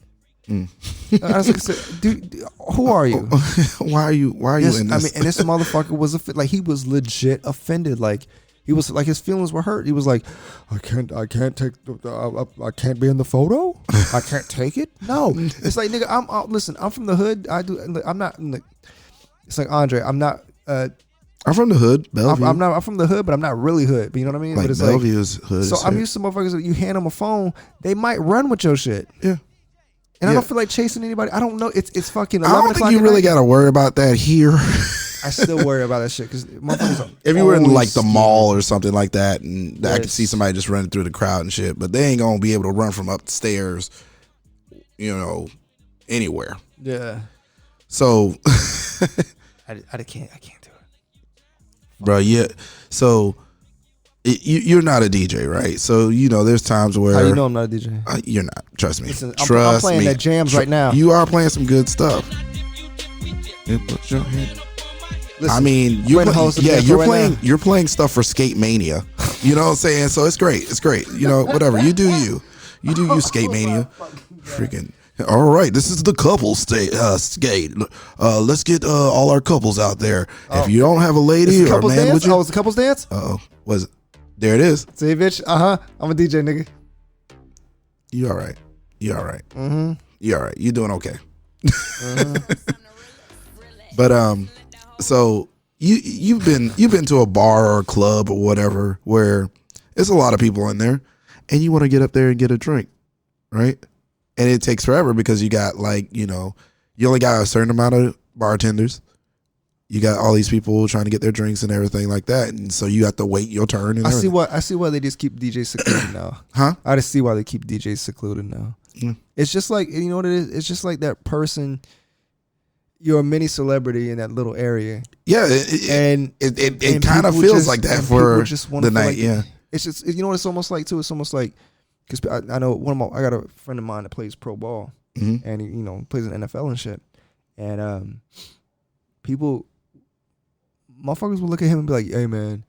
I was like, dude, who are you? Why are you in this? I mean, and this motherfucker was he was legit offended. Like he was like, his feelings were hurt. He was like, I can't be in the photo. I can't take it. No, it's like, nigga, listen, I'm from the hood. I'm not. It's like, Andre, I'm not. I'm from the hood, Bellevue. I'm from the hood, but I'm not really hood. But you know what I mean? Like, but it's Bellevue's hood. So I'm used to motherfuckers that you hand them a phone, they might run with your shit. Yeah. And I don't feel like chasing anybody. I don't know. It's fucking 11 I don't think you really got to worry about that here. I still worry about that shit because motherfuckers. If you were in like the mall or something like that, and I could see somebody just running through the crowd and shit, but they ain't gonna be able to run from upstairs, anywhere. Yeah. So I can't do it, bro. Yeah. So. You're not a DJ, right? So there's times where how you know I'm not a DJ. You're not. Trust me. Listen, Trust I'm playing me. that jams right now. You are playing some good stuff. Listen, I mean, you're playing stuff for Skate Mania. You know what I'm saying? So it's great. It's great. Whatever you do, you Skate Mania. Freaking. All right, this is the couples skate. Let's get all our couples out there. If you don't have a lady or a man with you, it's a couples dance. Was it? There it is. See, bitch. I'm a DJ, nigga. You all right? Mm-hmm. You all right? You doing okay? But so you've been to a bar or a club or whatever where it's a lot of people in there, and you want to get up there and get a drink, right? And it takes forever because you got you only got a certain amount of bartenders. You got all these people trying to get their drinks and everything like that, and so you have to wait your turn. And I see why they just keep DJs secluded now. Huh? I just see why they keep DJs secluded now. Yeah. It's just like, you know what it is? It's just like that person. You're a mini celebrity in that little area. Yeah, it kind of feels like that for the night. Yeah, it's just, you know what it's almost like too. It's almost like, because I know I got a friend of mine that plays pro ball, and he plays in NFL and shit, and motherfuckers will look at him and be like, "Hey man,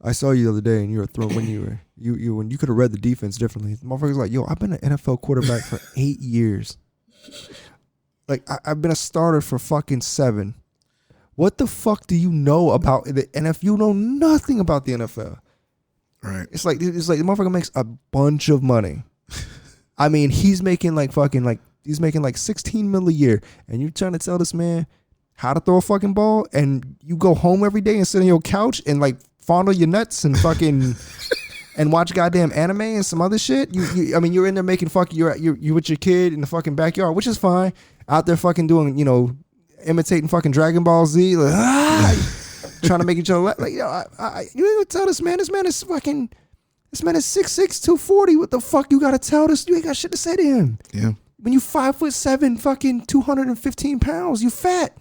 I saw you the other day and you were throwing when you could have read the defense differently." Motherfuckers like, "Yo, I've been an NFL quarterback for 8 years. Like I've been a starter for fucking 7. What the fuck do you know about it? And if you know nothing about the NFL, Right. it's like the motherfucker makes a bunch of money. I mean, he's making like 16 mil a year, and you're trying to tell this man how to throw a fucking ball, and you go home every day and sit on your couch and like fondle your nuts and fucking and watch goddamn anime and some other shit. I mean, you're in there making fucking you're with your kid in the fucking backyard, which is fine. Out there fucking doing, imitating fucking Dragon Ball Z, like, trying to make each other laugh. Like, you ain't gonna tell this man. This man is 6'6", 240. What the fuck you gotta tell this? You ain't got shit to say to him. Yeah. When you 5'7", fucking 215 pounds, you fat.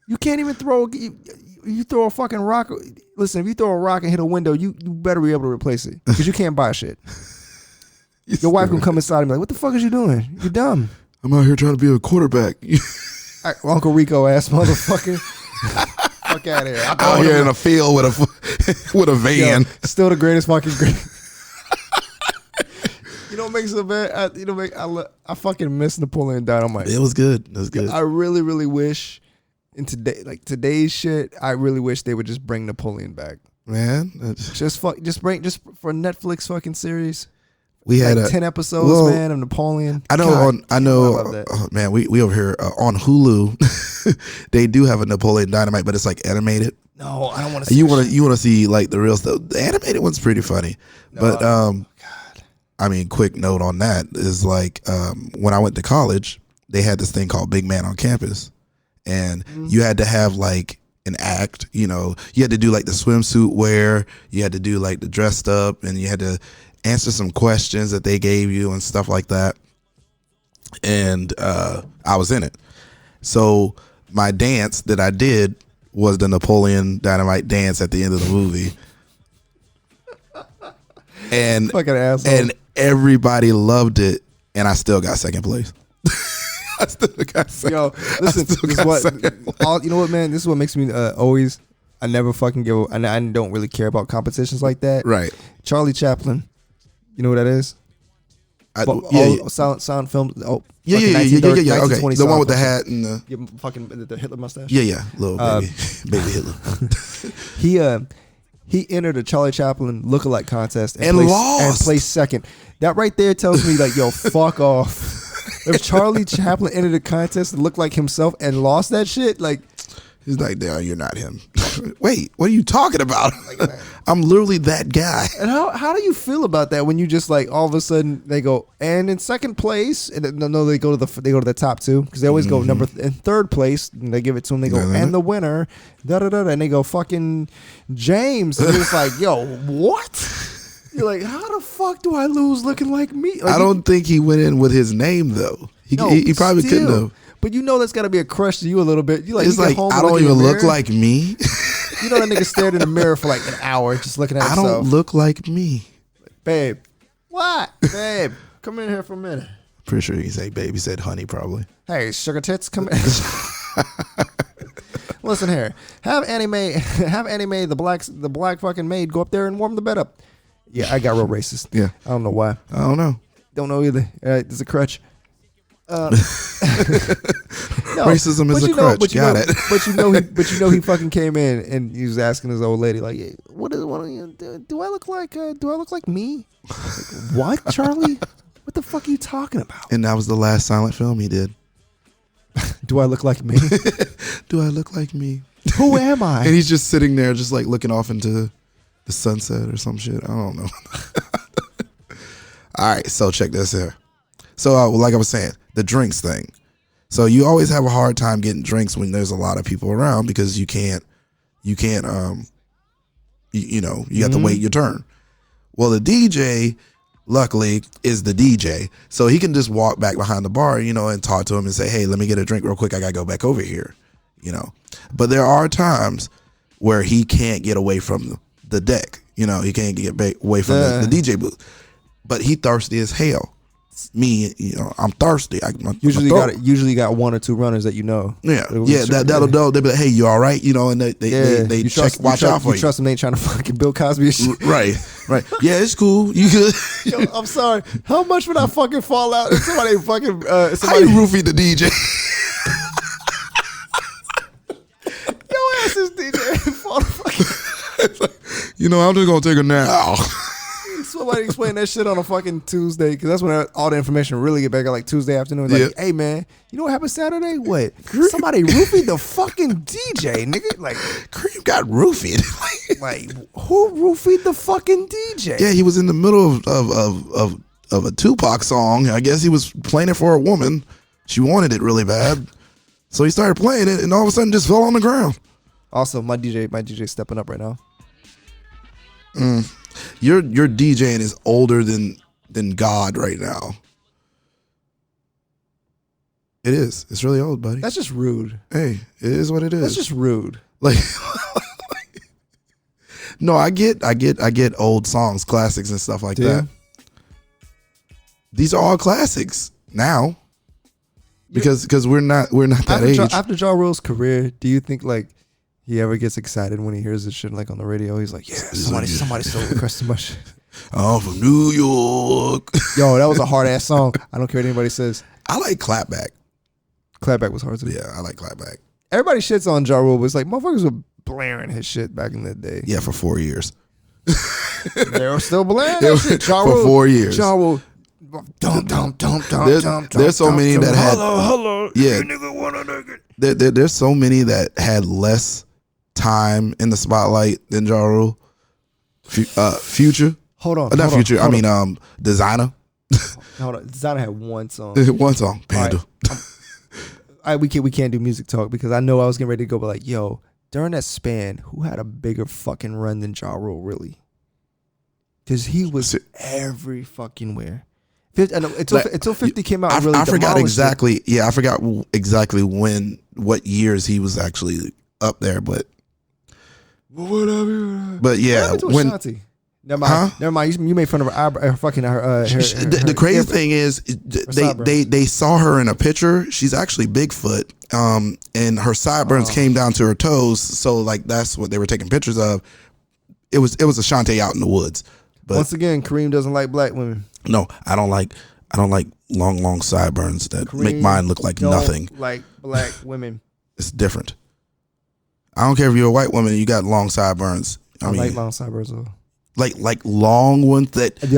You can't even throw. You throw a fucking rock. Listen, if you throw a rock and hit a window, you better be able to replace it because you can't buy shit. Your wife gonna come inside and be like, "What the fuck is you doing? You're dumb." I'm out here trying to be a quarterback. Uncle Rico ass motherfucker. Fuck out of here. Out here in a field with a van. Yo, still the greatest fucking great. You know what makes it so bad? I fucking miss Napoleon Dynamite. It was good. It was good. I really, really wish in today's shit, I really wish they would just bring Napoleon back. Man, Just for a Netflix fucking series. we had 10 episodes, man, of Napoleon. I know. God, I know. I love that. Oh, man, we over here on Hulu. They do have a Napoleon Dynamite, but it's like animated. No, I don't want to see You want to see like the real stuff. The animated one's pretty funny, but God. I mean, quick note on that is like when I went to college, they had this thing called Big Man on Campus, and you had to have like an act. You had to do like the swimsuit wear, you had to do like the dressed up, and you had to answer some questions that they gave you and stuff like that. And I was in it, so my dance that I did was the Napoleon Dynamite dance at the end of the movie. And Fucking asshole. And everybody loved it, and I still got second place. I still got second. Yo, listen, this is what you know what, man? This is what makes me always. I never fucking give. I don't really care about competitions like that. Right. Charlie Chaplin, you know what that is? Sound film. Oh, Yeah. Okay, the one with the hat and the fucking the Hitler mustache. Yeah, little baby Hitler. He entered a Charlie Chaplin lookalike contest and lost and placed second. That right there tells me like, yo, fuck off. If Charlie Chaplin entered a contest and looked like himself and lost that shit, like, he's like, "No, you're not him." Wait, what are you talking about? I'm literally that guy. And how do you feel about that when you just like all of a sudden they go and in second place and no they go to the top two because they always go in third place and they give it to them, they go and the winner and they go fucking James, and it's like, yo, what? You're like, how the fuck do I lose looking like me? Like, I don't think he went in with his name though. He probably couldn't have. But you know that's got to be a crush to you a little bit. You like, it's like, I don't even look like me. You know that nigga stared in the mirror for like an hour just looking at himself. I don't look like me. Babe. What? Babe, come in here for a minute. Pretty sure he said babe. He said honey probably. Hey, sugar tits, come in. Listen here. Have Annie Mae, the black fucking maid, go up there and warm the bed up. Yeah, I got real racist. Yeah. I don't know why. I don't know. Don't know either. There's a crutch. No, racism is a crutch. Got it. But you know he fucking came in and he was asking his old lady like, hey, what do I look like me? Like, what, Charlie? What the fuck are you talking about? And that was the last silent film he did. Do I look like me? Do I look like me? Who am I? And he's just sitting there just like looking off into the sunset or some shit. I don't know. All right, so check this here. So like I was saying, the drinks thing. So you always have a hard time getting drinks when there's a lot of people around because you can't you have to wait your turn. Well, the DJ luckily is the DJ, so he can just walk back behind the bar, and talk to him and say, "Hey, let me get a drink real quick. I got to go back over here." But there are times where he can't get away from the deck. He can't get away from the DJ booth. But he thirsty as hell. me, I'm thirsty. Usually you got one or two runners that you know. Yeah, that'll know. They'll be like, hey, you all right? And they watch out for you. You trust them? They ain't trying to fucking Bill Cosby shit. Right. Yeah, it's cool. You good? Yo, I'm sorry. How much would I fucking fall out if somebody fucking How you roofie the DJ? Your ass is DJ. Fall the fucking. I'm just gonna take a nap. Somebody explain that shit on a fucking Tuesday, because that's when all the information really get back, like Tuesday afternoon. Like, hey man, you know what happened Saturday? What? Somebody roofied the fucking DJ, nigga. Like, Karim got roofied. Like, who roofied the fucking DJ? Yeah, he was in the middle of a Tupac song. I guess he was playing it for a woman. She wanted it really bad, so he started playing it, and all of a sudden just fell on the ground. Also, my DJ stepping up right now. Your DJing is older than God right now. It is. It's really old, buddy. That's just rude. Hey, it is what it is. That's just rude. Like, no, I get old songs, classics and stuff like that. These are all classics now, because we're not that age. After Ja Rule's career, do you think like he ever gets excited when he hears this shit like on the radio? He's like, yeah, somebody stole requesting my shit. I'm from New York. Yo, that was a hard ass song. I don't care what anybody says. I like Clapback. Clapback was hard too. Yeah, I like Clapback. Everybody shits on Ja Rule, but it's like motherfuckers were blaring his shit back in the day. Yeah, for 4 years. They were still blaring that shit. Ja for Rule, 4 years. Ja Rule. There's so many that had. Hello. Yeah. You nigga wanna nigga. There's so many that had less time in the spotlight than Ja Rule. Future. Hold on. Not Future. I mean, Designer. Hold on. Designer had one song. One song. Panda. We can't do music talk, because I know I was getting ready to go, but like, yo, during that span, who had a bigger fucking run than Ja Rule, really? Because he was every fucking where. Until 50 came out. I forgot exactly. Yeah, I forgot exactly what years he was actually up there, but whatever. But yeah, when. Shanti? Never mind. You made fun of her fucking her. The crazy thing is, they saw her in a picture. She's actually Bigfoot, and her sideburns came down to her toes. So like that's what they were taking pictures of. It was Ashante out in the woods. But once again, Kareem doesn't like black women. No, I don't like long sideburns that make mine look like nothing. Like black women. It's different. I don't care if you're a white woman and you got long sideburns. I mean, like long sideburns though. Like long ones that you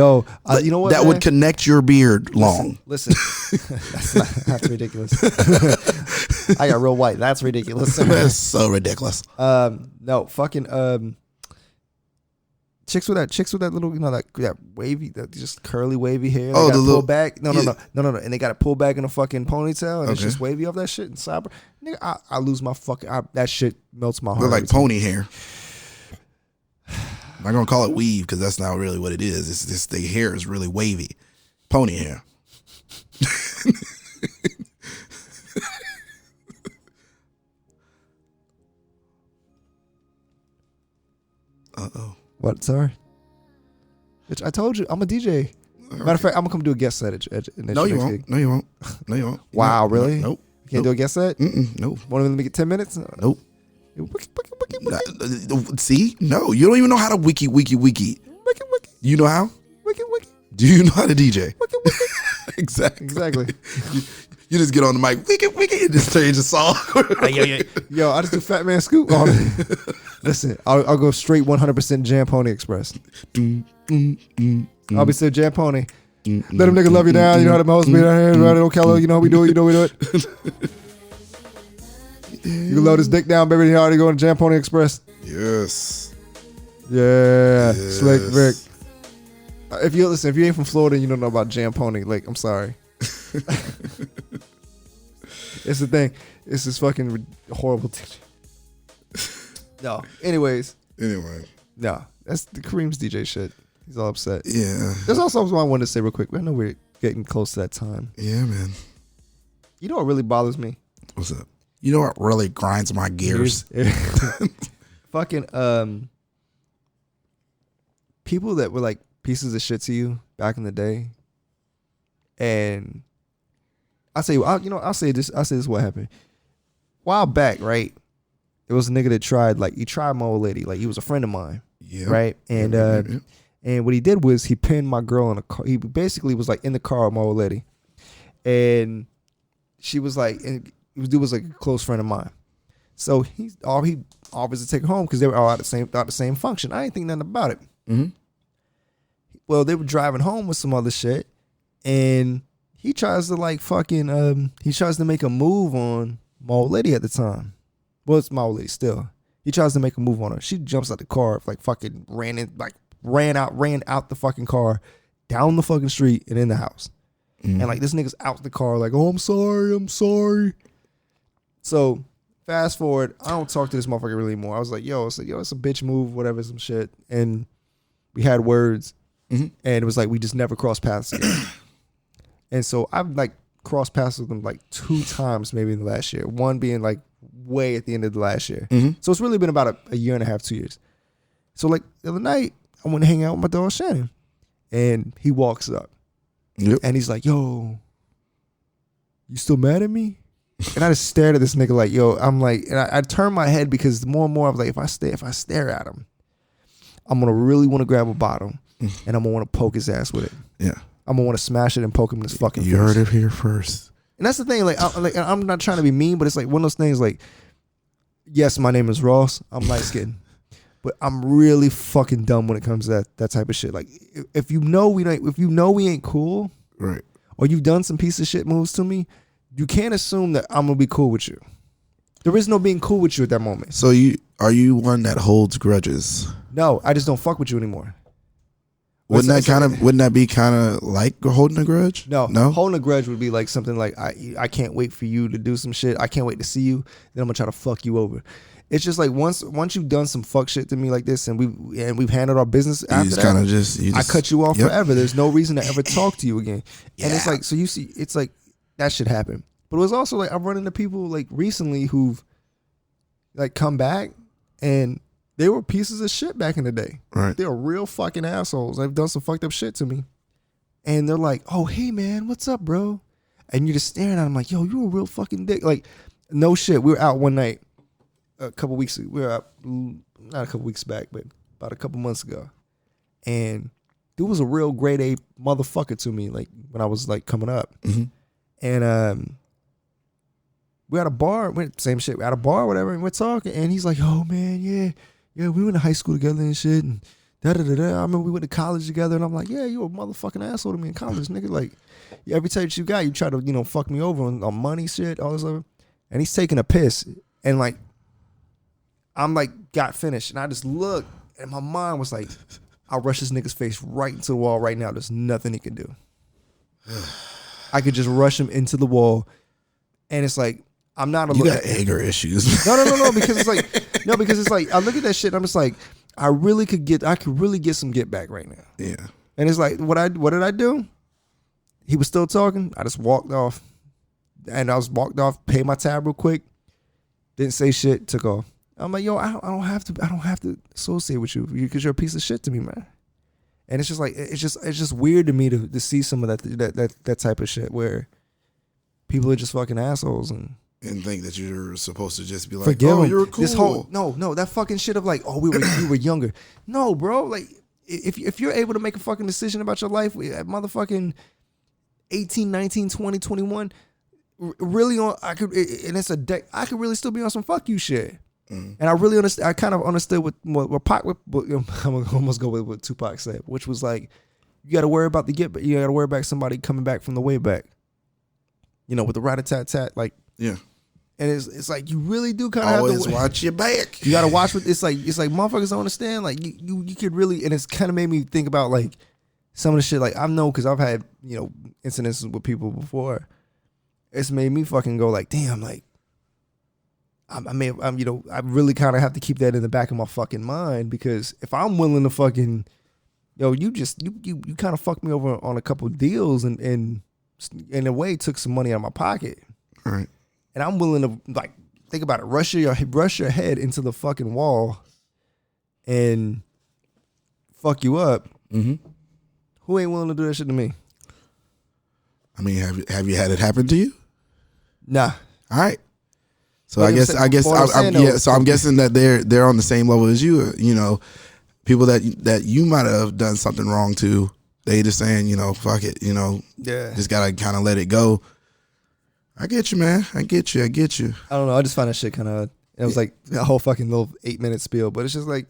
know what, that would connect your beard long. Listen. That's ridiculous. I got real white. That's ridiculous. That's so ridiculous. No, fucking chicks with that little, that wavy, that just curly wavy hair. Oh, the little back. No. And they got to pull back in a fucking ponytail, and it's just wavy off that shit and cyber. Nigga, I lose my fucking. that shit melts my heart. They're like pony hair. I'm not gonna call it weave because that's not really what it is. It's just the hair is really wavy, pony hair. What? Sorry. Bitch, I told you I'm a DJ. Matter of fact, I'm gonna come do a guest set at No, you won't. No, you won't. No, you won't. Wow, really? Nope. You can't do a guest set? Nope. Want to make it 10 minutes? Nope. See? No, you don't even know how to wiki. You know how? Wiki. Do you know how to DJ? Wiki. Exactly. You just get on the mic, wiki, and just change the song. Yo, I just do Fat Man Scoop on it. Listen, I'll go straight 100% Jam Pony Express. I'll be saying Jam Pony. Let them nigga love you now. You know how the host be down here. Right, Ocala. You know how we do it. You can load his dick down, baby. He already going to Jam Pony Express. Yes. Yeah. Slick Vic. If you ain't from Florida and you don't know about Jam Pony, like, I'm sorry. It's the thing. It's this fucking horrible thing. No. Anyways. No. That's the Kareem's DJ shit. He's all upset. Yeah. There's also something I wanted to say real quick. I know we're getting close to that time. Yeah, man. You know what really bothers me? What's up? You know what really grinds my gears? Fucking people that were like pieces of shit to you back in the day. And I'll say this what happened. A while back, right? There was a nigga that he tried my old lady. Like, he was a friend of mine. Yeah. Right? And and what he did was he pinned my girl in a car. He basically was like in the car with my old lady. And she was like, and dude was like a close friend of mine. So he offers to take her home because they were all at the same function. I ain't think nothing about it. Mm-hmm. Well, they were driving home with some other shit, and he tries to he tries to make a move on my old lady at the time. Well, it's my old lady still. He tries to make a move on her. She jumps out the car, ran out the fucking car, down the fucking street and in the house. Mm-hmm. And this nigga's out the car like, oh, I'm sorry. So fast forward, I don't talk to this motherfucker really anymore. I was like, yo, it's a bitch move, whatever, some shit. And we had words. Mm-hmm. And it was like we just never crossed paths again. And so I've crossed paths with him 2 times maybe in the last year. One being way at the end of the last year. Mm-hmm. So it's really been about a year and a half, 2 years. So the other night I went to hang out with my dog Shannon, and he walks up, and he's like, "Yo, you still mad at me?" And I just stared at this nigga like, "Yo," I'm like, and I turned my head because more and more I was like, if I stare at him, I'm gonna really want to grab a bottle. And I'm gonna want to poke his ass with it. Yeah, I'm gonna want to smash it and poke him in his fucking face. You heard it here first. And that's the thing. I'm not trying to be mean, but it's one of those things. Yes, my name is Ross. I'm light skinned, but I'm really fucking dumb when it comes to that type of shit. If you know we ain't cool, right? Or you've done some piece of shit moves to me, you can't assume that I'm gonna be cool with you. There is no being cool with you at that moment. So are you one that holds grudges? No, I just don't fuck with you anymore. Wouldn't that be kind of like holding a grudge? No, holding a grudge would be something like I can't wait for you to do some shit. I can't wait to see you. Then I'm gonna try to fuck you over. It's just once you've done some fuck shit to me like this, and we've handled our business after that, I cut you off forever. There's no reason to ever talk to you again. And it's so you see, it's that should happen. But it was also I've run into people recently who've come back and they were pieces of shit back in the day. Right. They were real fucking assholes. They've done some fucked up shit to me. And they're like, oh, hey, man, what's up, bro? And you're just staring at them like, yo, you a real fucking dick. No shit. We were out one night a couple weeks ago. We were out, not a couple weeks back, but about a couple months ago. And dude was a real grade A motherfucker to me, when I was, coming up. Mm-hmm. And we had a bar. Same shit. We had a bar, whatever, and we're talking. And he's like, oh, man, yeah, we went to high school together and shit, and da-da-da-da. I remember we went to college together, and I'm like, yeah, you a motherfucking asshole to me in college, nigga. Every time you got, you try to, fuck me over on money shit, all this other. And he's taking a piss, and I'm got finished, and I just looked, and my mind was like, I'll rush this nigga's face right into the wall right now. There's nothing he can do. I could just rush him into the wall, and it's I'm not a. You got anger issues. No, because it's I look at that shit and I'm just I could really get some get back right now. Yeah. And it's what did I do? He was still talking. I just walked off. And I walked off, paid my tab real quick, didn't say shit, took off. I'm like, yo, I don't have to associate with you because you're a piece of shit to me, man. And it's just it's just weird to me to see some of that type of shit where people are just fucking assholes and think that you're supposed to just be like, forgive oh, him. You're cool. This whole no, that fucking shit of we were young. No, bro. If you're able to make a fucking decision about your life at motherfucking 18, 19, 20, 21, really I could really still be on some fuck you shit. Mm. And I really understand. I kind of understood what Pac. I'm gonna almost go with what Tupac said, which was you got to worry about you got to worry about somebody coming back from the way back. With the rat-a-tat-tat, yeah. And it's you really do kind of always have to watch your back. You got to watch what it's like motherfuckers don't understand. You could really, and it's kind of made me think about some of the shit. I know because I've had incidences with people before. It's made me fucking go damn, I really kind of have to keep that in the back of my fucking mind because if I'm willing to fucking, you kind of fucked me over on a couple of deals and in a way took some money out of my pocket. All right. And I'm willing to think about it, rush your head into the fucking wall and fuck you up. Mm-hmm. Who ain't willing to do that shit to me? I mean, have you had it happen to you? Nah. All right. So Like I guess I'm guessing that they're on the same level as you. You know, people that you might have done something wrong to, they just saying, you know, fuck it, you know, just gotta kind of let it go. I get you, man. I get you. I don't know. I just find that shit kind of. It was like a whole fucking little 8-minute spiel, but it's just like,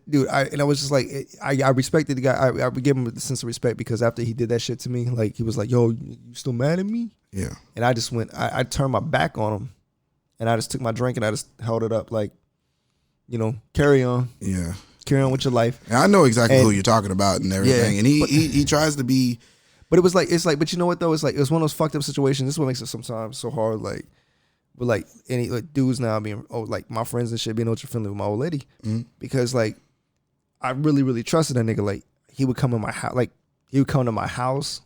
dude. I was just like, I respected the guy. I gave him the sense of respect because after he did that shit to me, like he was like, "Yo, you still mad at me?" Yeah. And I just went. I turned my back on him. And I just took my drink and I just held it up like, you know, carry on. Yeah. Carry on with your life. And I know exactly who you're talking about and everything. Yeah, and he tries to be. But it was like, but you know what though? It's like, it was one of those fucked up situations. This is what makes it sometimes so hard. Like, with like any like dudes now being, like my friends and shit being ultra friendly with my old lady. Mm-hmm. Because like, I really, really trusted that nigga. Like, he would come in my house. Like, he would come to my house.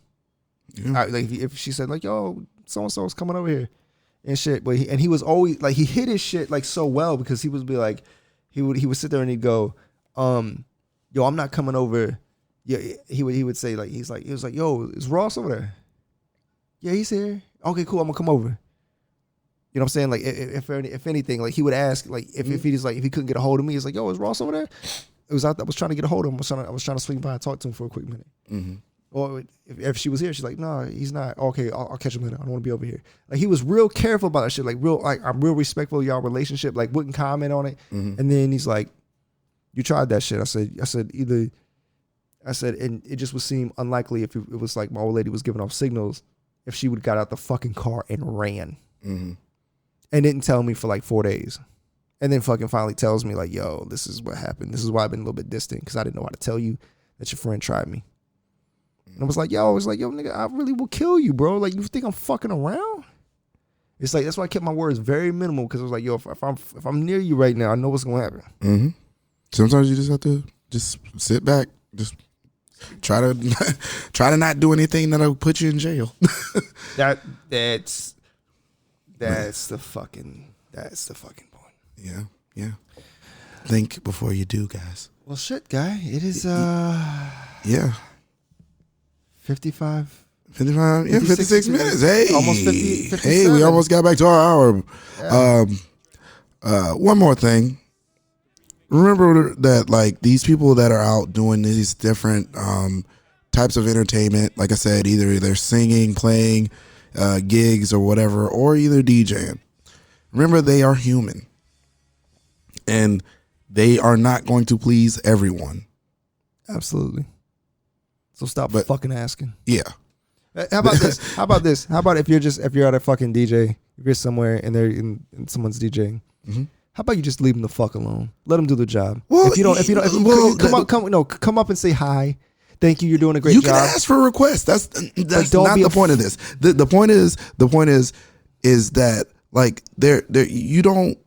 Yeah. Like, if she said like, yo, so-and-so is coming over here. And shit, but he was always like, he hit his shit like so well because he would be like, he would sit there and he'd go, yo, I'm not coming over. Yeah, he would say like, he was like, yo, is Ross over there? Yeah, he's here. Okay, cool, I'm gonna come over. You know what I'm saying? Like, if anything, like he would ask, like if he just like if he couldn't get a hold of me, he's like, yo, is Ross over there? It was I was trying to get a hold of him. I was trying to swing by and talk to him for a quick minute. Mm-hmm. Or if she was here, she's like, no, he's not. Okay, I'll catch him later. I don't want to be over here. Like he was real careful about that shit. Like I'm real respectful of y'all relationship. Like wouldn't comment on it. Mm-hmm. And then he's like, you tried that shit. I said, and it just would seem unlikely if it was like my old lady was giving off signals if she would have got out the fucking car and ran. Mm-hmm. And didn't tell me for like 4 days. And then fucking finally tells me like, yo, this is what happened. This is why I've been a little bit distant because I didn't know how to tell you that your friend tried me. And I was like, yo, nigga, I really will kill you, bro. Like, you think I'm fucking around? It's like, that's why I kept my words very minimal because I was like, yo, if I'm near you right now, I know what's going to happen. Mm-hmm. Sometimes you just have to just sit back, just try to not do anything that'll put you in jail. That's the fucking point. Yeah. Think before you do, guys. Well, shit, guy. It is, yeah. 55, 56 minutes. Hey, almost 50. Hey, we almost got back to our hour. Yeah. One more thing. Remember that, like, these people that are out doing these different types of entertainment, like I said, either they're singing, playing gigs or whatever, or either DJing. Remember, they are human, and they are not going to please everyone. Absolutely. So stop fucking asking. Yeah. How about this? How about if you're at a fucking DJ, if you're somewhere and they're in someone's DJing, mm-hmm. How about you just leave them the fuck alone? Let them do their job. Well, come up and say hi. Thank you. You're doing a great job. You can ask for a request. That's not the point of this. The point is that like you don't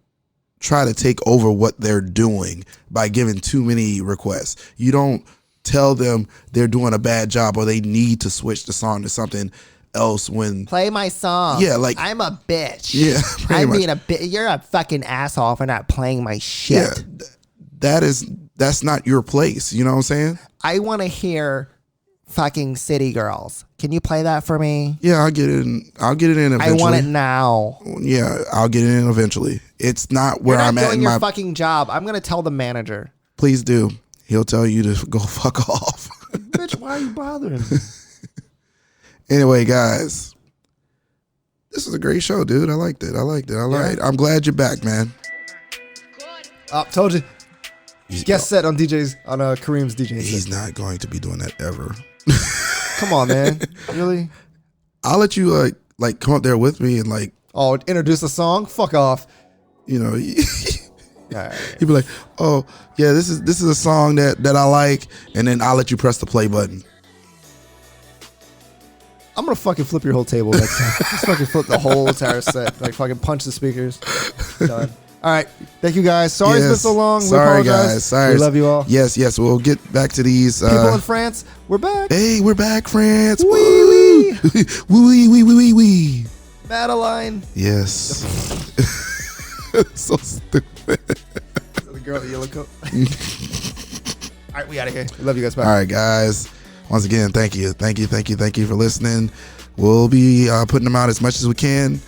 try to take over what they're doing by giving too many requests. You don't tell them they're doing a bad job or they need to switch the song to something else when play my song. Yeah, like I'm a bitch. Yeah, I'm being a bitch. You're a fucking asshole for not playing my shit. Yeah, that's not your place. You know what I'm saying? I want to hear fucking City Girls. Can you play that for me? Yeah, I'll get it in eventually. I want it now. Yeah, I'll get it in eventually. It's not where I'm at. You're not doing your fucking job. I'm gonna tell the manager. Please do. He'll tell you to go fuck off. Bitch, why are you bothering me? Anyway, guys, this was a great show, dude. I liked it. I'm glad you're back, man. Told you. Guest set on Karim's DJ set. He's not going to be doing that ever. Come on, man. Really? I'll let you like come up there with me and like. Oh, introduce a song? Fuck off. You know. He'd be like, "Oh, yeah, this is a song that I like," and then I'll let you press the play button. I'm gonna fucking flip your whole table next time. Just fucking flip the whole entire set. Like fucking punch the speakers. Done. All right, thank you guys. Sorry it's been so long. Sorry, guys. Sorry. We love you all. Yes. We'll get back to these people in France. We're back. Hey, we're back, France. Wee wee wee wee. Madeline. Yes. So stupid. The girl in the yellow coat. All right, we out of here. We love you guys. Bye. All right, guys. Once again, thank you for listening. we'll be putting them out as much as we can.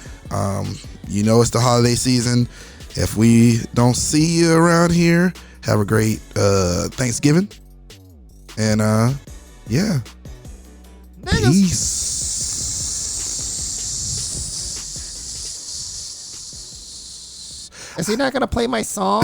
You know, it's the holiday season. If we don't see you around here, have a great Thanksgiving. And yeah. Peace. Is he not gonna play my song?